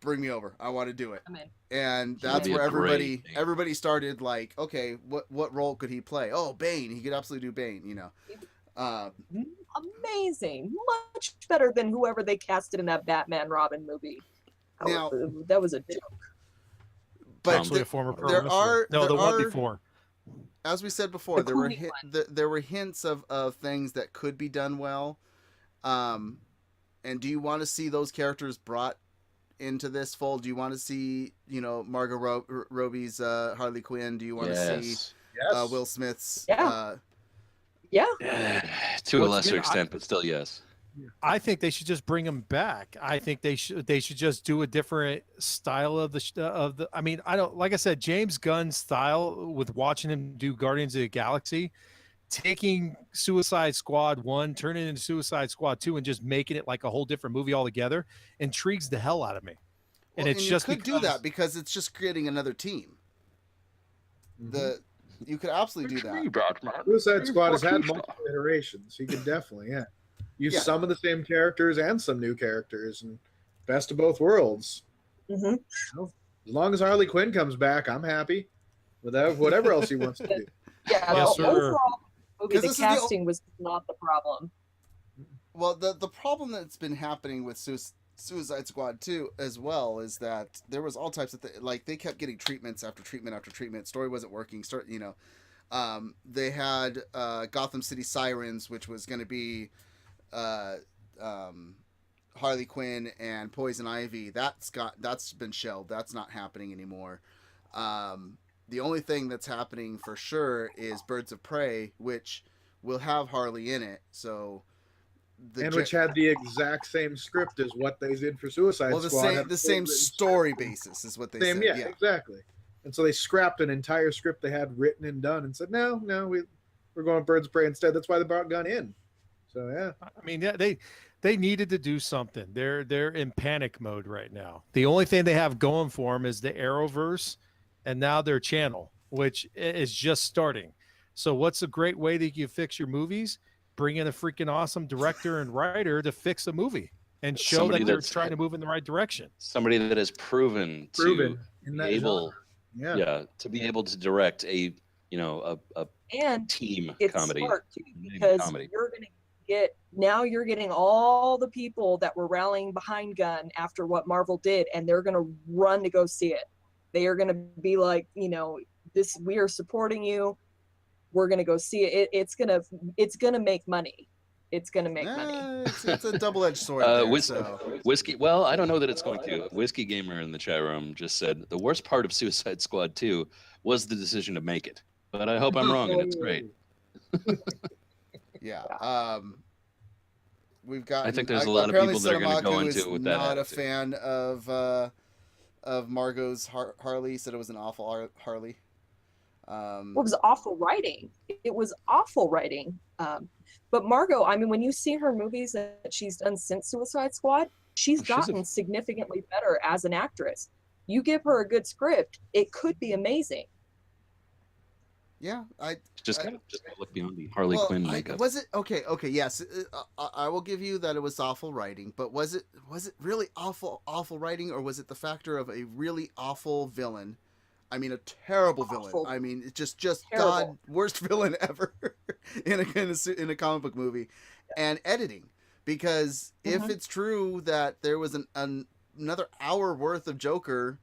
Bring me over. I want to do it. And that's where everybody started like, okay, what role could he play? Oh, Bane. He could absolutely do Bane, Amazing. Much better than whoever they casted in that Batman Robin movie. Now, that was a joke. But a former pro there wrestler. are one before. As we said before, there were hints of things that could be done well. And do you want to see those characters brought into this fold? Do you want to see, Margot Robbie's Harley Quinn? Do you want to see Will Smith's? To a lesser extent, but still, yes. I think they should just bring him back. I think they should just do a different style of the. I mean, I don't, like I said, James Gunn's style with watching him do Guardians of the Galaxy, taking Suicide Squad 1, turning it into Suicide Squad 2, and just making it like a whole different movie altogether intrigues the hell out of me. And it's just you could do that because it's just creating another team. You could absolutely do that. Suicide Squad has had multiple iterations. You could definitely, use some of the same characters and some new characters, and best of both worlds. Mm-hmm. As long as Harley Quinn comes back, I'm happy with whatever else he wants to do. Overall, the casting was not the problem. Well, the problem that's been happening with Suicide Squad 2 as well is that there was all types of like they kept getting treatments after treatment after treatment. Story wasn't working. They had Gotham City Sirens, which was going to be Harley Quinn and Poison Ivy. That's been shelved. That's not happening anymore. The only thing that's happening for sure is Birds of Prey, which will have Harley in it. So, which had the exact same script as what they did for Suicide Squad. The same story basis is what they said. Yeah, exactly. And so they scrapped an entire script they had written and done and said, no, we're going Birds of Prey instead. That's why they brought Gunn in. So yeah, I mean, they needed to do something. They're in panic mode right now. The only thing they have going for them is the Arrowverse, and now their channel, which is just starting. So what's a great way that you fix your movies? Bring in a freaking awesome director and writer to fix a movie and show that they're trying to move in the right direction. Somebody that has proven to be able, to be able to direct a team comedy. Smart too, because you're getting all the people that were rallying behind Gunn after what Marvel did, and they're going to run to go see it. They are going to be like, we are supporting you. We're going to go see it. It's going to make money. It's going to make money. It's a double-edged sword. Whiskey. Well, I don't know that it's going to. Whiskey Gamer in the chat room just said the worst part of Suicide Squad 2 was the decision to make it. But I hope I'm wrong and it's great. We've got. I think there's a lot of people that are going to go into it with that. Not a fan of Margot's Harley. Said it was an awful Harley. It was awful writing. It was awful writing. But Margot, I mean, when you see her movies that she's done since Suicide Squad, she's gotten significantly better as an actress. You give her a good script, it could be amazing. Yeah, Just gotta look beyond the Harley Quinn makeup. Was it okay? Okay, yes, I will give you that it was awful writing, but was it really awful writing, or was it the factor of a really awful villain? I mean, a terrible villain. I mean, it's just Terrible. God, worst villain ever in a comic book movie, and editing. Because if it's true that there was another hour worth of Joker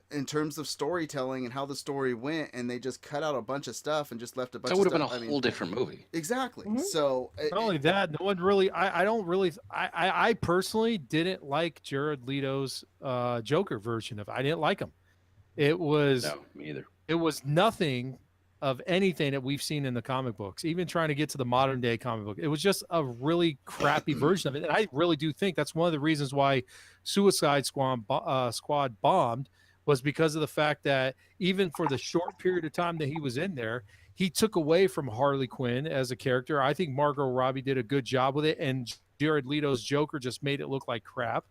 in terms of storytelling and how the story went, and they just cut out a bunch of stuff and just left a bunch That of would stuff. have been a whole different movie. Exactly. So Not only that, no one really. I personally didn't like Jared Leto's Joker version of. I didn't like him. It was No, me either. It was nothing of anything that we've seen in the comic books. Even trying to get to the modern day comic book, it was just a really crappy version of it. And I really do think that's one of the reasons why Suicide Squad bombed. Was because of the fact that even for the short period of time that he was in there, he took away from Harley Quinn as a character. I think Margot Robbie did a good job with it, and Jared Leto's Joker just made it look like crap.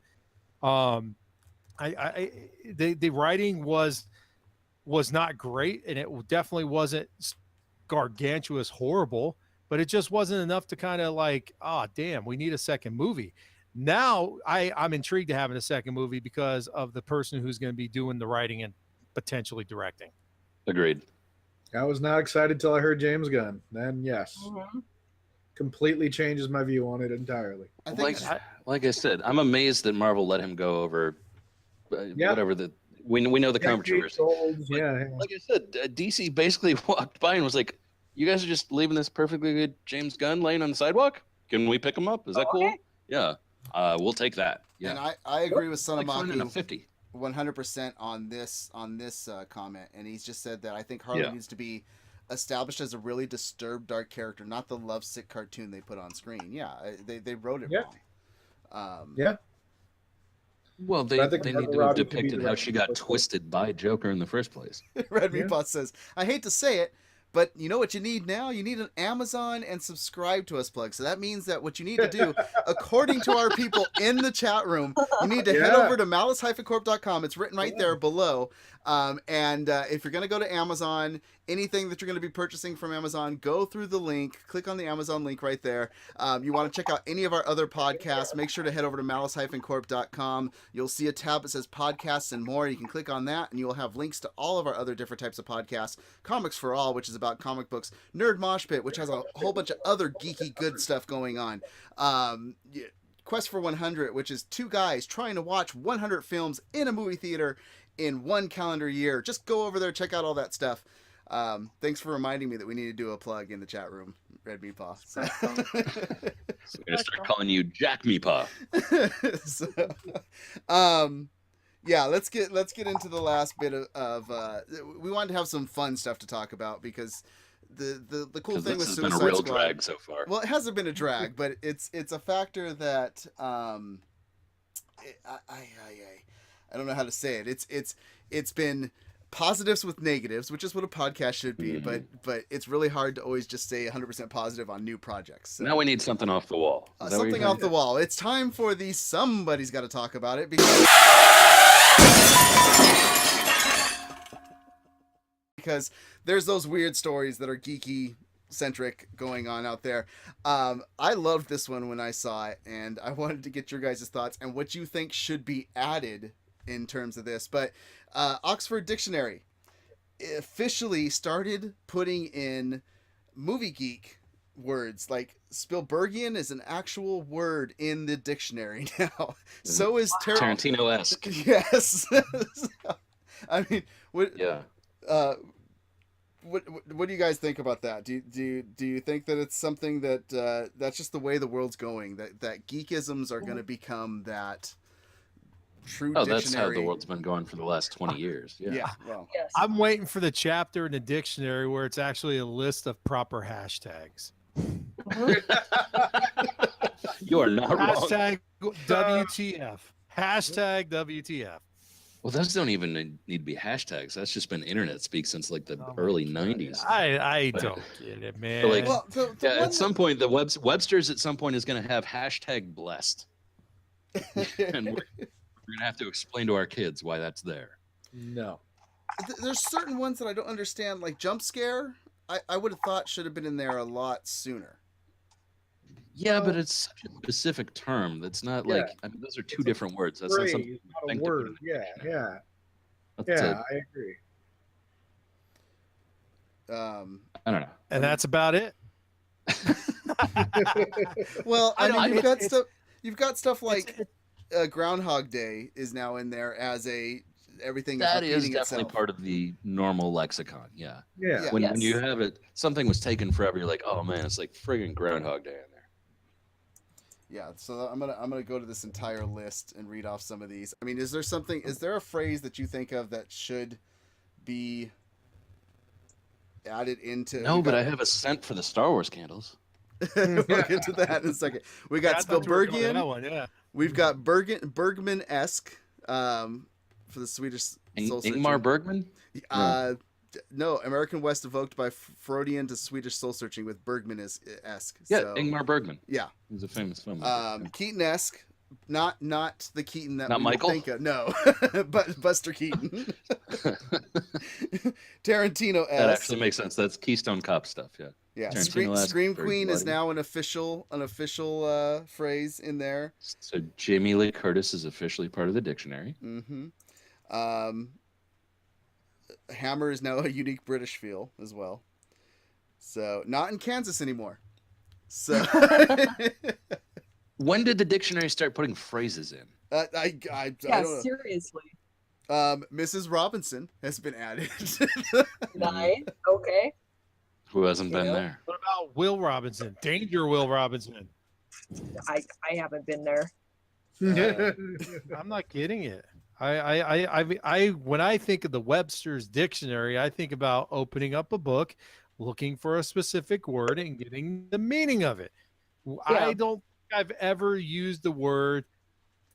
The writing was not great, and it definitely wasn't gargantuous horrible, but it just wasn't enough to kind of like, oh, damn, we need a second movie. Now I'm intrigued to having a second movie because of the person who's going to be doing the writing and potentially directing. Agreed. I was not excited till I heard James Gunn. Then yes, completely changes my view on it entirely. I think Like I said, I'm amazed that Marvel let him go over whatever the we know the controversy. Yeah. Like I said, DC basically walked by and was like, "You guys are just leaving this perfectly good James Gunn laying on the sidewalk. Can we pick him up? Is that cool? Yeah, we'll take that." Yeah, and I agree with like Sonamaki 50. 100% on this comment, and he's just said that I think Harley needs to be established as a really disturbed, dark character, not the lovesick cartoon they put on screen. Yeah, they wrote it wrong. Well, they need to have depicted how she got twisted by Joker in the first place. Red Meatbot says, I hate to say it, but you know what you need now? You need an Amazon and subscribe to us plug. So that means that what you need to do, according to our people in the chat room, you need to head over to malice-corp.com. It's written right there below. And if you're going to go to Amazon, anything that you're going to be purchasing from Amazon, go through the link, click on the Amazon link right there. You want to check out any of our other podcasts, make sure to head over to malice-corp.com. You'll see a tab that says podcasts and more. You can click on that and you'll have links to all of our other different types of podcasts. Comics for All, which is about comic books. Nerd Mosh Pit, which has a whole bunch of other geeky good stuff going on. Quest for 100, which is two guys trying to watch 100 films in a movie theater in one calendar year. Just go over there, check out all that stuff. Thanks for reminding me that we need to do a plug in the chat room, Red Meatpaw. So. So we're gonna start calling you Jack Meatpaw. Yeah, let's get into the last bit of we wanted to have some fun stuff to talk about because the cool thing with Suicide Squad has been a real Squad, drag so far. Well, it hasn't been a drag, but it's a factor that I don't know how to say it. It's been positives with negatives, which is what a podcast should be, but it's really hard to always just say 100% positive on new projects. So, now we need something off the wall. something off the wall. It's time for the somebody's got to talk about it because there's those weird stories that are geeky centric going on out there. I loved this one when I saw it, and I wanted to get your guys' thoughts and what you think should be added in terms of this. But Oxford Dictionary officially started putting in movie geek words. Like Spielbergian is an actual word in the dictionary now. So is Tarantino-esque. Yes. I mean, what do you guys think about that? Do you think that it's something that that's just the way the world's going, that geekisms are going to become that true dictionary? That's how the world's been going for the last 20 years. Yeah. Well, Yes. I'm waiting for the chapter in the dictionary where it's actually a list of proper hashtags. You are not wrong. Hashtag WTF. Hashtag WTF. Well, those don't even need to be hashtags. That's just been internet speak since like the early 90s. I don't get it, man. Like, well, at some point, the Webster's at some point is going to have hashtag blessed. And we're going to have to explain to our kids why that's there. No. There's certain ones that I don't understand, like jump scare. I would have thought should have been in there a lot sooner. Yeah, but it's such a specific term. That's not Yeah. like, I mean, those are two different words. That's Phrase, not something you not a think to put word. in Yeah, the dictionary. yeah, That's yeah. I agree. I don't know. And that's about it. Well, I mean, it's- you've got stuff like it's- Groundhog Day is now in there as everything That is repeating definitely itself. part of the normal lexicon. Yeah. Yeah. Yeah. When you Yes. have it, something was taken forever. You're like, oh man, it's like friggin' Groundhog Day in there. Yeah, so I'm gonna go to this entire list and read off some of these. I mean, is there a phrase that you think of that should be added into? No, but I have a scent for the Star Wars candles. We'll get to that in a second. We got I thought you were going to that Spielbergian. one, yeah. We've got Bergman-esque for the Swedish soul searching. Ingmar Bergman? No, American West evoked by Freudian to Swedish soul searching with Bergman-esque. Yeah, So, Ingmar Bergman. yeah. He's a famous filmmaker. Keaton-esque. Not the Keaton that Not we would Michael? think of. No, but Buster Keaton. Tarantino-esque. That actually makes sense. That's Keystone Cop stuff. Yeah. Yeah, Tarantino-esque, Scream very Queen is bloody. now an official phrase in there. So Jamie Lee Curtis is officially part of the dictionary. Mm-hmm. Hammer is now a unique British feel as well. So not in Kansas anymore. So When did the dictionary start putting phrases in? I Yeah, don't know. seriously. Mrs. Robinson has been added. Nice. Okay. Who hasn't been Yeah. there? What about Will Robinson? Danger Will Robinson. I haven't been there. I'm not kidding it. I when I think of the Webster's dictionary, I think about opening up a book, looking for a specific word and getting the meaning of it. I don't think I've ever used the word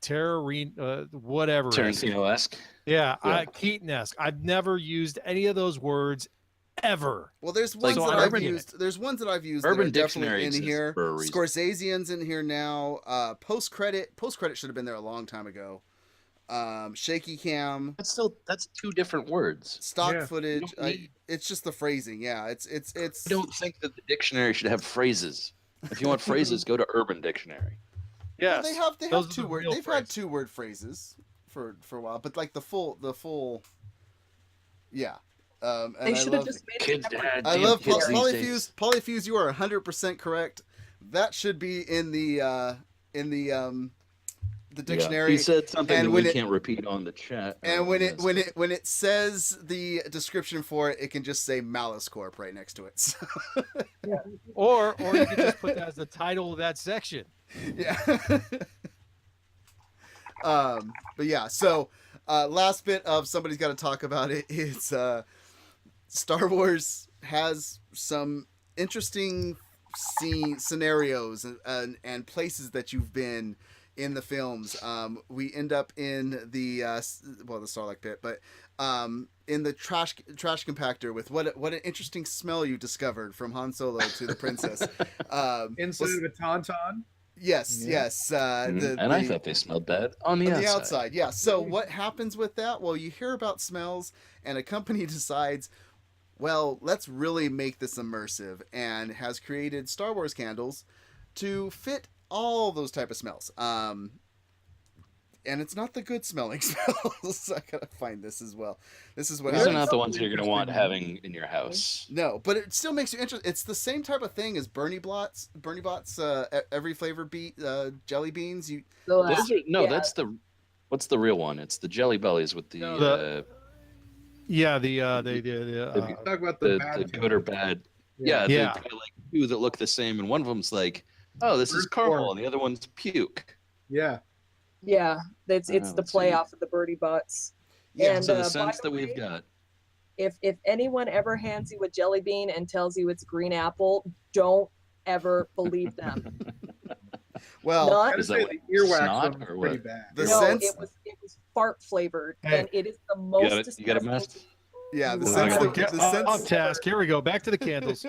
whatever. Tarantino-esque. Yeah, Yeah. Keaton-esque. I've never used any of those words ever. Well, there's Like ones that I've Urban- used. There's ones that I've used. Urban that are definitely Dictionary in exists here. for a reason. Scorsesean's in here now. Post credit should have been there a long time ago. Shaky cam, That's two different words. stock Yeah. footage. You don't need- It's just the phrasing. Yeah, it's. I don't think that the dictionary should have phrases. If you want phrases, go to Urban Dictionary. Yes, They have those are two the word. real They've had phrases. 2-word phrases for a while, but like the full. Yeah. And They I should have love- just made Kids it had I damn love kids these days. Polyfuse. You are 100% correct. That should be in the dictionary. He said something and that when we it- can't repeat on the chat. And when it says the description for it, it can just say Malice Corp right next to it. So, Or you could just put that as the title of that section. yeah. But yeah. So last bit of somebody's got to talk about it is Star Wars has some interesting scenarios and places that you've been in the films. We end up in the the Sarlacc pit, but in the trash compactor with what an interesting smell you discovered from Han Solo to the princess. Inside of a tauntaun. Yes, Yeah. yes. and I thought they smelled bad on the on outside. the outside, yeah. So what happens with that? Well, you hear about smells, and a company decides, well, let's really make this immersive, and has created Star Wars candles to fit all those type of smells. And it's not the good smelling smells. I gotta find this as well. This is what These are happens. not the ones you're going to want having in your house. No, but it still makes you interested. It's the same type of thing as Bernie Bott's every flavor jelly beans. You So, Those are, no, yeah. that's what's the real one? It's the Jelly Bellies with the No, Yeah, the Talk about the, the bad good or bad. Yeah, Yeah. they've got like two that look the same, and one of them's like, oh, this is Bird caramel, form. and the other one's puke. Yeah. Yeah, it's the let's play see. off of the Birdie Butts. Yeah, And So the by sense the that we've way, got. if anyone ever hands you a jelly bean and tells you it's green apple, don't ever believe them. well, Not- Gotta Is that say what, the earwax snot one was or pretty what? bad. The no, sense- it was fart flavored, Hey. and it is the most You got it disgusting. messed? yeah, the Well, sense I that gotta the sense off task. Here we go. Back to the candles.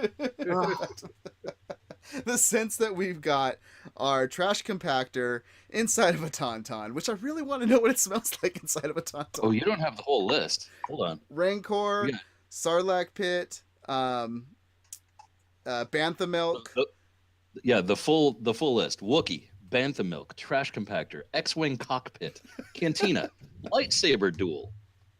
the sense that we've got our trash compactor inside of a tauntaun, which I really want to know what it smells like inside of a tauntaun. Oh, you don't have the whole list. Hold on. Rancor, Yeah. Sarlacc pit, Bantha Milk. The full list: Wookiee, Bantha Milk, Trash Compactor, X-Wing Cockpit, Cantina, Lightsaber Duel,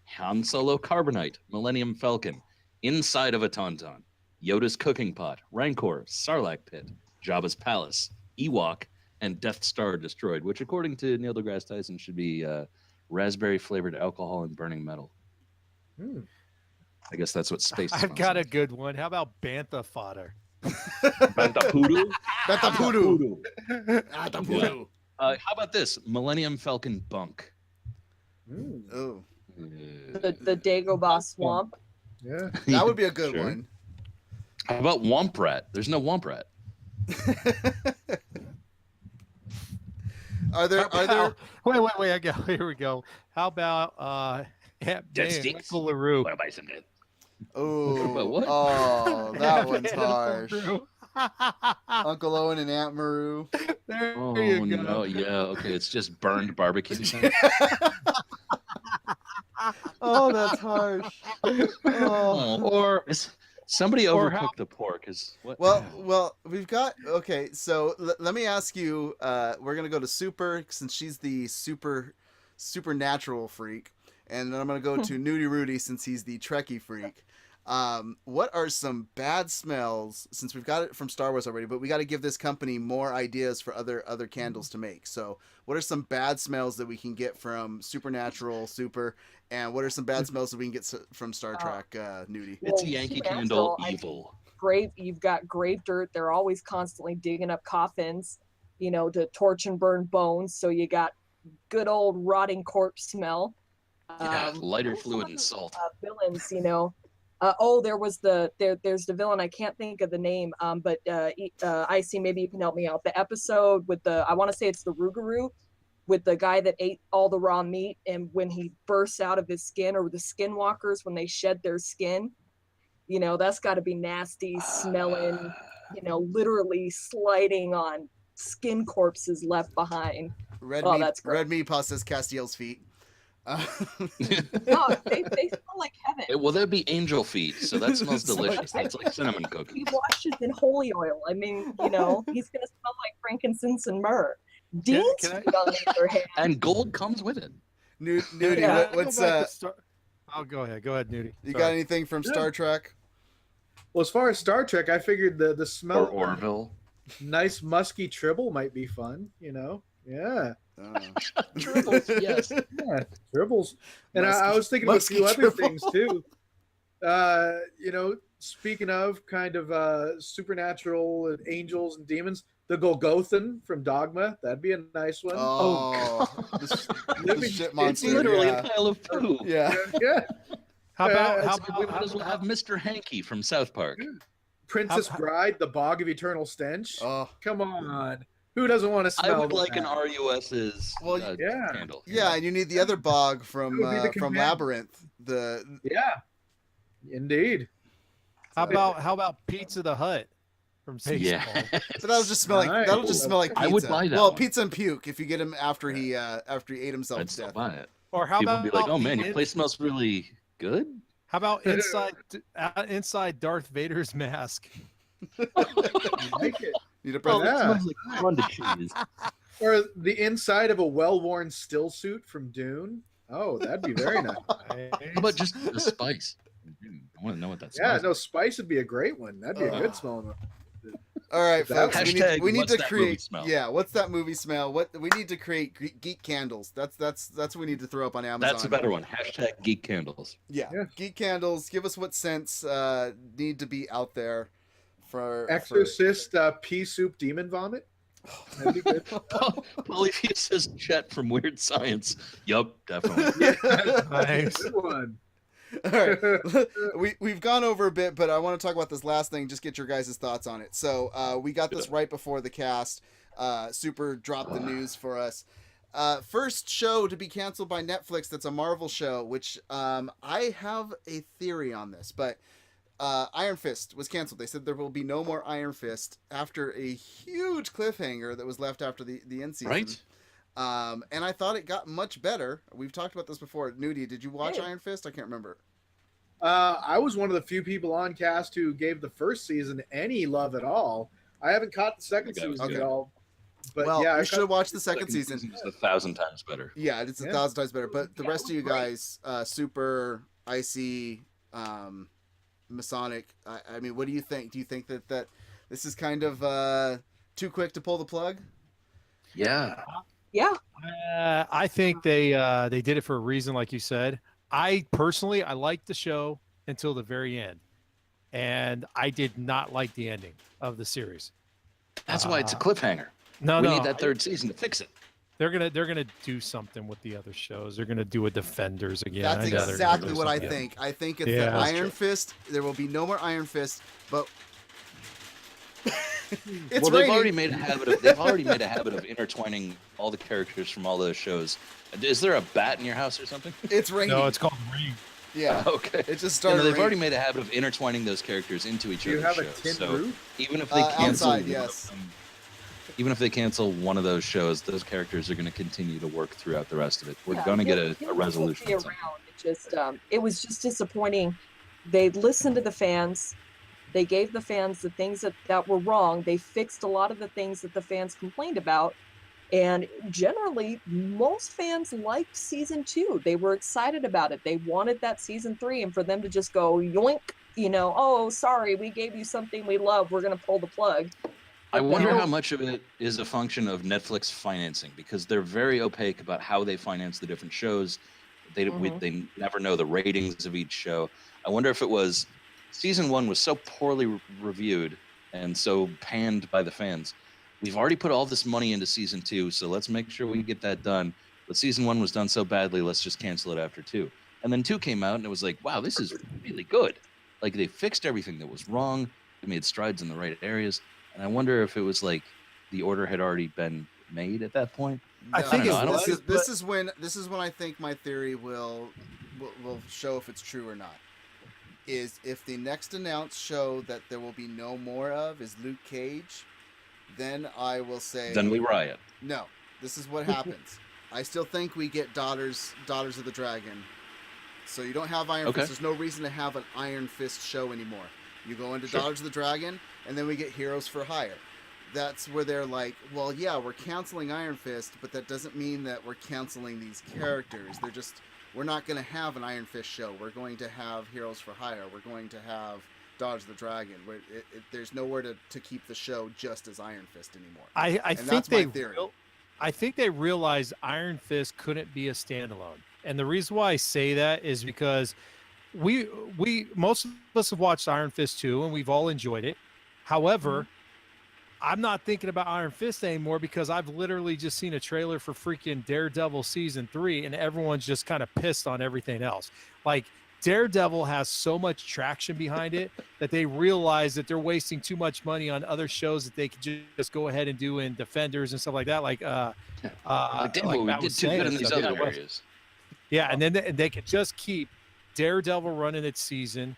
Han Solo Carbonite, Millennium Falcon, Inside of a Tauntaun, Yoda's Cooking Pot, Rancor, Sarlacc Pit, Jabba's Palace, Ewok, and Death Star Destroyed, which according to Neil deGrasse Tyson should be raspberry flavored alcohol and burning metal. I guess that's what space is. I've got a good one. How about Bantha Fodder? Bantha Poodoo? Bantha Poodoo. How about this? Millennium Falcon Bunk. Oh. The Dagobah Swamp. Yeah. That would be a good Sure. one. How about Womp Rat? There's no Womp Rat. Are there Wait, I go. Here we go. How about Uncle LaRue? What about some? Oh, But what? oh, that one's Uncle harsh. LaRue. Uncle Owen and Aunt Maru. There Oh you go. no, yeah, okay, it's just burned barbecue. Oh, that's harsh. Oh. Or somebody Or overcooked how- the pork. Is what? Well, we've got okay. So let me ask you. We're gonna go to Super since she's the supernatural freak, and then I'm gonna go to Nudie Rudy since he's the Trekkie freak. What are some bad smells? Since we've got it from Star Wars already, but we got to give this company more ideas for other candles to make. So, what are some bad smells that we can get from Supernatural Super, and what are some bad smells that we can get from Star Trek Nudie? It's a Well, Yankee Supernatural, Candle evil. You've got grave dirt. They're always constantly digging up coffins, to torch and burn bones. So you got good old rotting corpse smell. Yeah, lighter What are some fluid of and the, salt. Villains, there's the villain. I can't think of the name. But Icy, maybe you can help me out. The episode with I want to say it's the Rougarou, with the guy that ate all the raw meat, and when he bursts out of his skin, or the skinwalkers when they shed their skin, that's got to be nasty smelling. Literally sliding on skin corpses left behind. That's gross. Red meat pasta says Castiel's feet. No, they smell like heaven. Well, that'd be angel feet, so that smells delicious. That's like cinnamon cookies. He washes in holy oil. I mean, he's gonna smell like frankincense and myrrh. Dean's can I- feet, on the other hand, And gold comes with it. Nudie, Yeah. what's Oh, go ahead, Nudie. you Sorry. got anything from Star Trek? Well, as far as Star Trek, I figured the smell Or Orville. nice musky tribble might be fun. Yeah. Tribbles, yes. Yeah, tribbles. And I Musky- was thinking of a few musky other tribble. things too. Speaking of kind of supernatural and angels and demons, the Golgothan from Dogma, that'd be a nice one. Oh, the Living shit shit. monster. It's literally yeah. a pile of poo. Yeah. Yeah. How about We might as well have Mr. Hanky from South Park. Princess How- Bride, the Bog of Eternal Stench. Oh, Come on. Who doesn't want to I smell would like an that? RUS's Well, yeah. candle. yeah, and you need the other bog from That would be the from command. Labyrinth. Yeah. Indeed. how about Pizza the Hut from Baseball? Yeah. But that'll just smell like Nice. that'll just smell like pizza. I would buy that Well, one. pizza and puke if you get him after he ate himself I'd to still death. buy it. Or how People about would be like, oh the man, your place smells really good. How about inside Darth Vader's mask? Like it. Need a Oh, present. Yeah. it smells like Honda cheese. Or the inside of a well-worn still suit from Dune. Oh, that'd be very nice. How about just the spice? I want to know what that Yeah, smells no, spice would be a great one. That'd be a good Oh. smelling one. All right, That- folks. Hashtag, We need what's to that movie create. smell? Yeah, what's that movie smell? What we need to create geek candles. That's what we need to throw up on Amazon. That's a better one. Hashtag geek candles. Yeah. Yeah. Geek candles. Give us what scents need to be out there for Exorcist pea soup demon vomit. That'd be good. Polypheus says Chet from Weird Science. Yup, definitely. Nice. Good one. All right. We've gone over a bit, but I want to talk about this last thing. Just get your guys' thoughts on it. So we got this right before the cast. Super dropped the news for us. First show to be canceled by Netflix. That's a Marvel show, which I have a theory on this, but Iron Fist was canceled. They said there will be no more Iron Fist after a huge cliffhanger that was left after the end season. Right? And I thought it got much better. We've talked about this before. Nudie, did you watch Hey. Iron Fist? I can't remember. I was one of the few people on cast who gave the first season any love at all. I haven't caught the second think that was season good. at all. But well, yeah, you I've should have got- watched the second season. It's 1,000 times better. Yeah, it's Yeah. 1,000 times better. But the Yeah, rest it of you was great. guys, Super, Icy, Masonic, I mean, what do you think? Do you think that this is kind of too quick to pull the plug? Yeah. Yeah. I think they did it for a reason, like you said. I personally, I liked the show until the very end, and I did not like the ending of the series. That's why it's a cliffhanger. No, We no, need that third season to fix it. they're gonna do something with the other shows. They're gonna do a Defenders again. That's I know they're gonna exactly do what I something. think. I think it's Yeah. that That's Iron true. Fist. There will be no more Iron Fist, but it's Well, raining. they've already made a habit of intertwining all the characters from all those shows. Is there a bat in your house or something? It's raining. No, it's called Ring. yeah. Okay. It just You started. know, they've already raining. made a habit of intertwining those characters into each Do you other's have a shows. tin So roof? even if they cancel outside, one yes. of them, even if they cancel one of those shows, those characters are going to continue to work throughout the rest of it. We're Yeah, going to get it a will resolution. be at some around. It just it was just disappointing. They listened to the fans. They gave the fans the things that were wrong. They fixed a lot of the things that the fans complained about. And generally, most fans liked season 2. They were excited about it. They wanted that season 3, and for them to just go yoink, oh, sorry, we gave you something we love. We're going to pull the plug. I But wonder now- how much of it is a function of Netflix financing, because they're very opaque about how they finance the different shows. They never know the ratings of each show. I wonder if it was season 1 was so poorly reviewed and so panned by the fans. We've already put all this money into season 2, so let's make sure we get that done. But season 1 was done so badly, let's just cancel it after 2. And then 2 came out, and it was like, wow, this is really good. Like, they fixed everything that was wrong. They made strides in the right areas. And I wonder if it was like the order had already been made at that point. I think it was, this is when I think my theory will show if it's true or not. Is if the next announced show that there will be no more of is Luke Cage, then I will say Then we riot. no. This is what happens. I still think we get Daughters of the Dragon. So you don't have Iron Okay. Fist. There's no reason to have an Iron Fist show anymore. You go into Sure. Daughters of the Dragon, and then we get Heroes for Hire. That's where they're like, well, yeah, we're canceling Iron Fist, but that doesn't mean that we're canceling these characters. We're not going to have an Iron Fist show. We're going to have Heroes for Hire. We're going to have Daughters of the Dragon. There's nowhere to keep the show just as Iron Fist anymore. I And think that's my they theory. I think they realized Iron Fist couldn't be a standalone. And the reason why I say that is because we most of us have watched Iron Fist 2 and we've all enjoyed it. However, I'm not thinking about Iron Fist anymore because I've literally just seen a trailer for freaking Daredevil season 3 and everyone's just kind of pissed on everything else. Like Daredevil has so much traction behind it that they realize that they're wasting too much money on other shows that they could just go ahead and do in Defenders and stuff like that. Like, Damn, like we Matt did was too saying good in and these stuff. other Yeah, well, areas. yeah, and then they could just keep Daredevil running its season,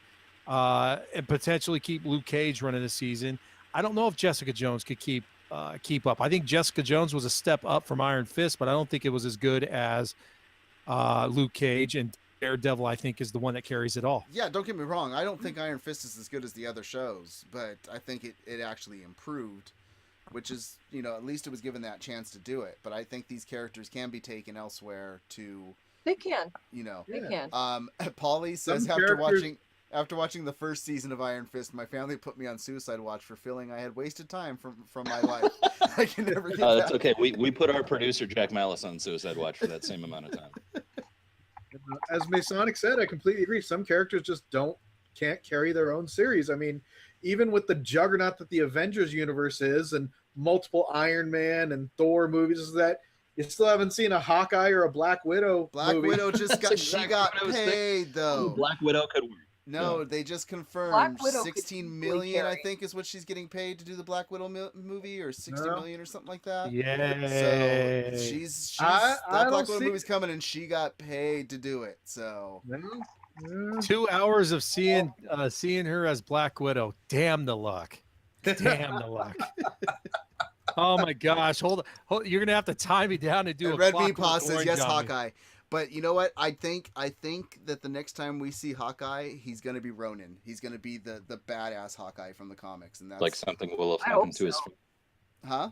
and potentially keep Luke Cage running the season. I don't know if Jessica Jones could keep up. I think Jessica Jones was a step up from Iron Fist, but I don't think it was as good as Luke Cage, and Daredevil, I think, is the one that carries it all. Yeah, don't get me wrong. I don't think Iron Fist is as good as the other shows, but I think it actually improved, which is, at least it was given that chance to do it. But I think these characters can be taken elsewhere to, They can. They Yeah. can. Paulie says Some after characters- watching the first season of Iron Fist, my family put me on suicide watch for feeling I had wasted time from my life. I can never get It's back. okay. We put our producer Jack Malice on suicide watch for that same amount of time. As Masonic said, I completely agree. Some characters just can't carry their own series. I mean, even with the juggernaut that the Avengers universe is, and multiple Iron Man and Thor movies, that you still haven't seen a Hawkeye or a Black Widow Black movie. Widow just got That's she exactly got what I was thinking. paid though. Black Widow could work. No, they just confirmed Black Widow could 16 easily million, I carry. think, is what she's getting paid to do the Black Widow movie, or 60 No. million or something like that. Yeah. So she's I that Black don't Widow see- movie's coming, and she got paid to do it. So No. 2 hours of seeing her as Black Widow. Damn the luck. Damn the luck. Oh my gosh. Hold you're gonna have to tie me down and do and a Red Meat Clockwork Paw says Orange yes, on me. Hawkeye. But you know what? I think that the next time we see Hawkeye, he's gonna be Ronin. He's gonna be the badass Hawkeye from the comics, and that's Like something will have I happened hope to his. so. huh?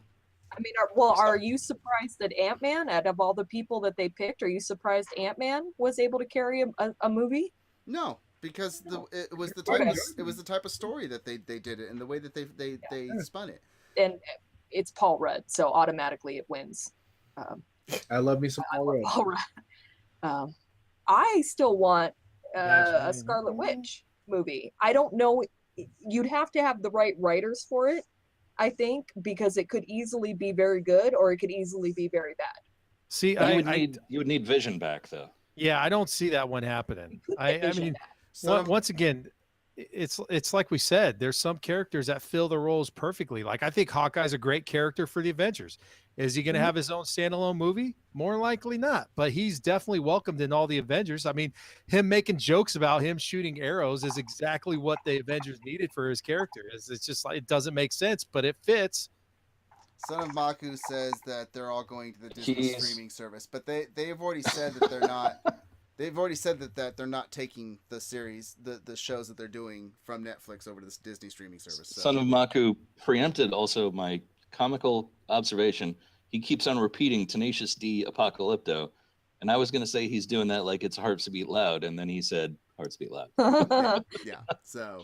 I mean, are you surprised that Ant-Man, out of all the people that they picked, are you surprised Ant-Man was able to carry a movie? No, because it was the Okay. type of story that they did it, and the way that they spun it. And it's Paul Rudd, so automatically it wins. I love me some Paul Rudd. Paul Rudd. I still want Yeah, a Scarlet Witch movie. I don't know. You'd have to have the right writers for it, I think, because it could easily be very good or it could easily be very bad. See, You would need Vision back though. yeah, I don't see that one happening. I mean, once again, it's like we said, there's some characters that fill the roles perfectly. Like I think Hawkeye's a great character for the Avengers. Is he going to have his own standalone movie? More likely not, but he's definitely welcomed in all the Avengers. I mean, him making jokes about him shooting arrows is exactly what the Avengers needed for his character. It's just like, it doesn't make sense, but it fits. Son of Maku says that they're all going to the Disney streaming service, but they've already said that they're not. They've already said that they're not taking the series, the shows that they're doing from Netflix over to this Disney streaming service. So. Son of Maku preempted also my comical observation. He keeps on repeating Tenacious D Apocalypto, and I was going to say he's doing that like it's Hearts Beat Loud, and then he said Hearts Beat Loud. Yeah. So,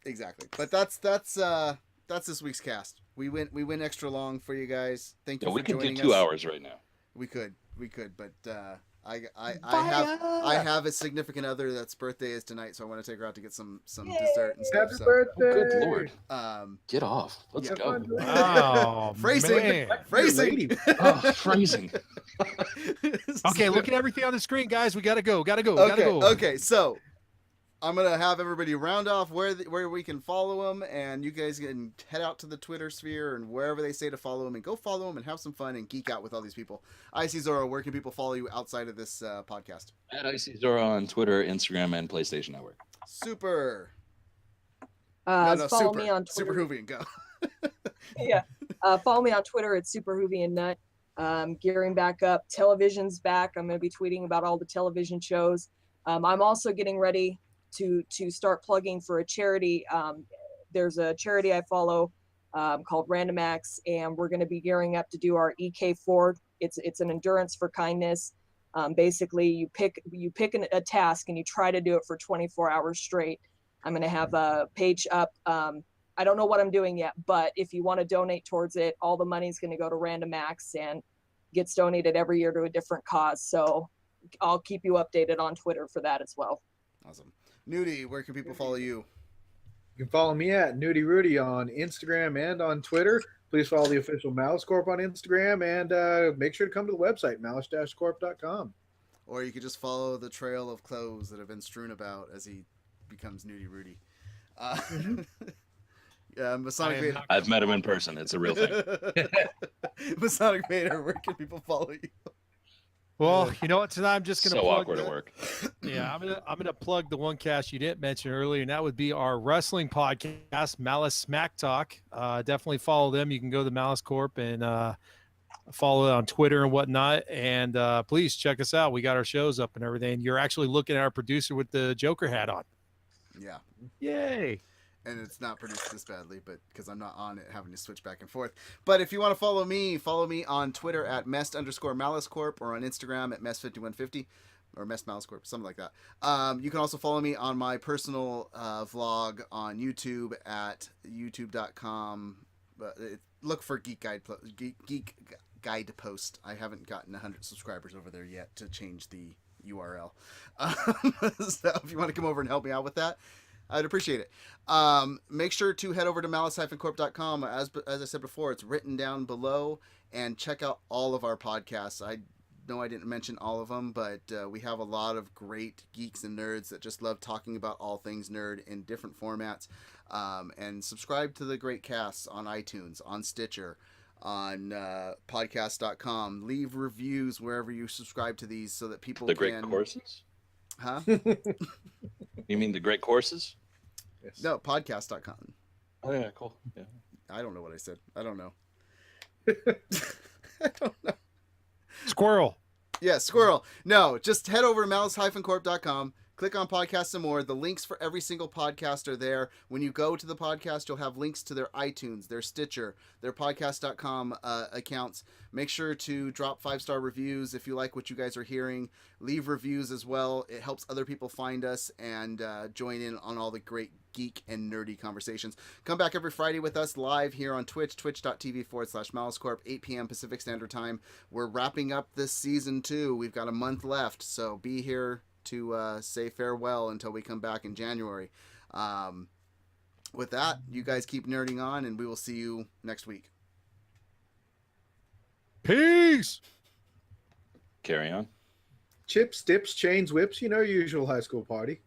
exactly. But that's this week's cast. We went extra long for you guys. Thank you for joining us. We could do 2 hours right now. We could, but I have a significant other that's birthday is tonight, so I want to take her out to get some dessert and stuff. Happy So. birthday! Oh, good lord! Get off. Let's go. Wow, Phrasing. man. Phrasing. Oh, phrasing. Okay, look at everything on the screen, guys. We gotta go. Okay. So I'm gonna have everybody round off where we can follow them, and you guys can head out to the Twitter sphere and wherever they say to follow them, and go follow them and have some fun and geek out with all these people. Icy Zoro, where can people follow you outside of this podcast? At Icy Zoro on Twitter, Instagram, and PlayStation Network. Super. Follow me on Twitter. Super Hoovian, go. Yeah. Follow me on Twitter at Super Hoovian Nut. Gearing back up. Television's back. I'm going to be tweeting about all the television shows. I'm also getting ready to start plugging for a charity. There's a charity I follow called Random Acts, and we're going to be gearing up to do our EK4. It's an endurance for kindness. Basically, you pick a task and you try to do it for 24 hours straight. I'm going to have a page up. I don't know what I'm doing yet, but if you want to donate towards it, all the money is going to go to Random Acts and gets donated every year to a different cause. So I'll keep you updated on Twitter for that as well. Awesome. Nudie, where can people follow you? You can follow me at Nudie Rudy on Instagram and on Twitter. Please follow the official Malice Corp on Instagram, and make sure to come to the website, malice-corp.com. Or you could just follow the trail of clothes that have been strewn about as he becomes Nudie Rudy. Masonic Vader. I've met him in person. It's a real thing. Masonic Vader, where can people follow you? Well, you know what? Tonight I'm just gonna plug awkward at work. Yeah, I'm gonna plug the one cast you didn't mention earlier, and that would be our wrestling podcast, Malice Smack Talk. Definitely follow them. You can go to Malice Corp and follow it on Twitter and whatnot. And please check us out. We got our shows up and everything. You're actually looking at our producer with the Joker hat on. Yeah. Yay. And it's not produced this badly, but because I'm not on it, having to switch back and forth. But if you want to follow me on Twitter at @mest_MaliceCorp or on Instagram at mest5150 or mestmalicecorp, something like that. You can also follow me on my personal vlog on YouTube at youtube.com. Look for Geek Guide Post. I haven't gotten 100 subscribers over there yet to change the URL. So if you want to come over and help me out with that, I'd appreciate it. Make sure to head over to malice-corp.com. As I said before, it's written down below, and check out all of our podcasts. I know I didn't mention all of them, but we have a lot of great geeks and nerds that just love talking about all things nerd in different formats. And subscribe to the great casts on iTunes, on Stitcher, on podcast.com. Leave reviews wherever you subscribe to these so that people can... Great courses? Huh? You mean the great courses? Yes. No, podcast.com. Oh, yeah, cool. Yeah. I don't know what I said. I don't know. I don't know. Squirrel. Yeah, squirrel. No, just head over to malice-corp.com. Click on podcasts and more. The links for every single podcast are there. When you go to the podcast, you'll have links to their iTunes, their Stitcher, their podcast.com accounts. Make sure to drop 5-star reviews if you like what you guys are hearing. Leave reviews as well. It helps other people find us and join in on all the great geek and nerdy conversations. Come back every Friday with us live here on Twitch, twitch.tv/MaliceCorp, 8 p.m. Pacific Standard Time. We're wrapping up this season 2. We've got a month left, so be here to say farewell until we come back in January. With that, you guys keep nerding on, and we will see you next week. Peace. Carry on. Chips, dips, chains, whips, you know, usual high school party.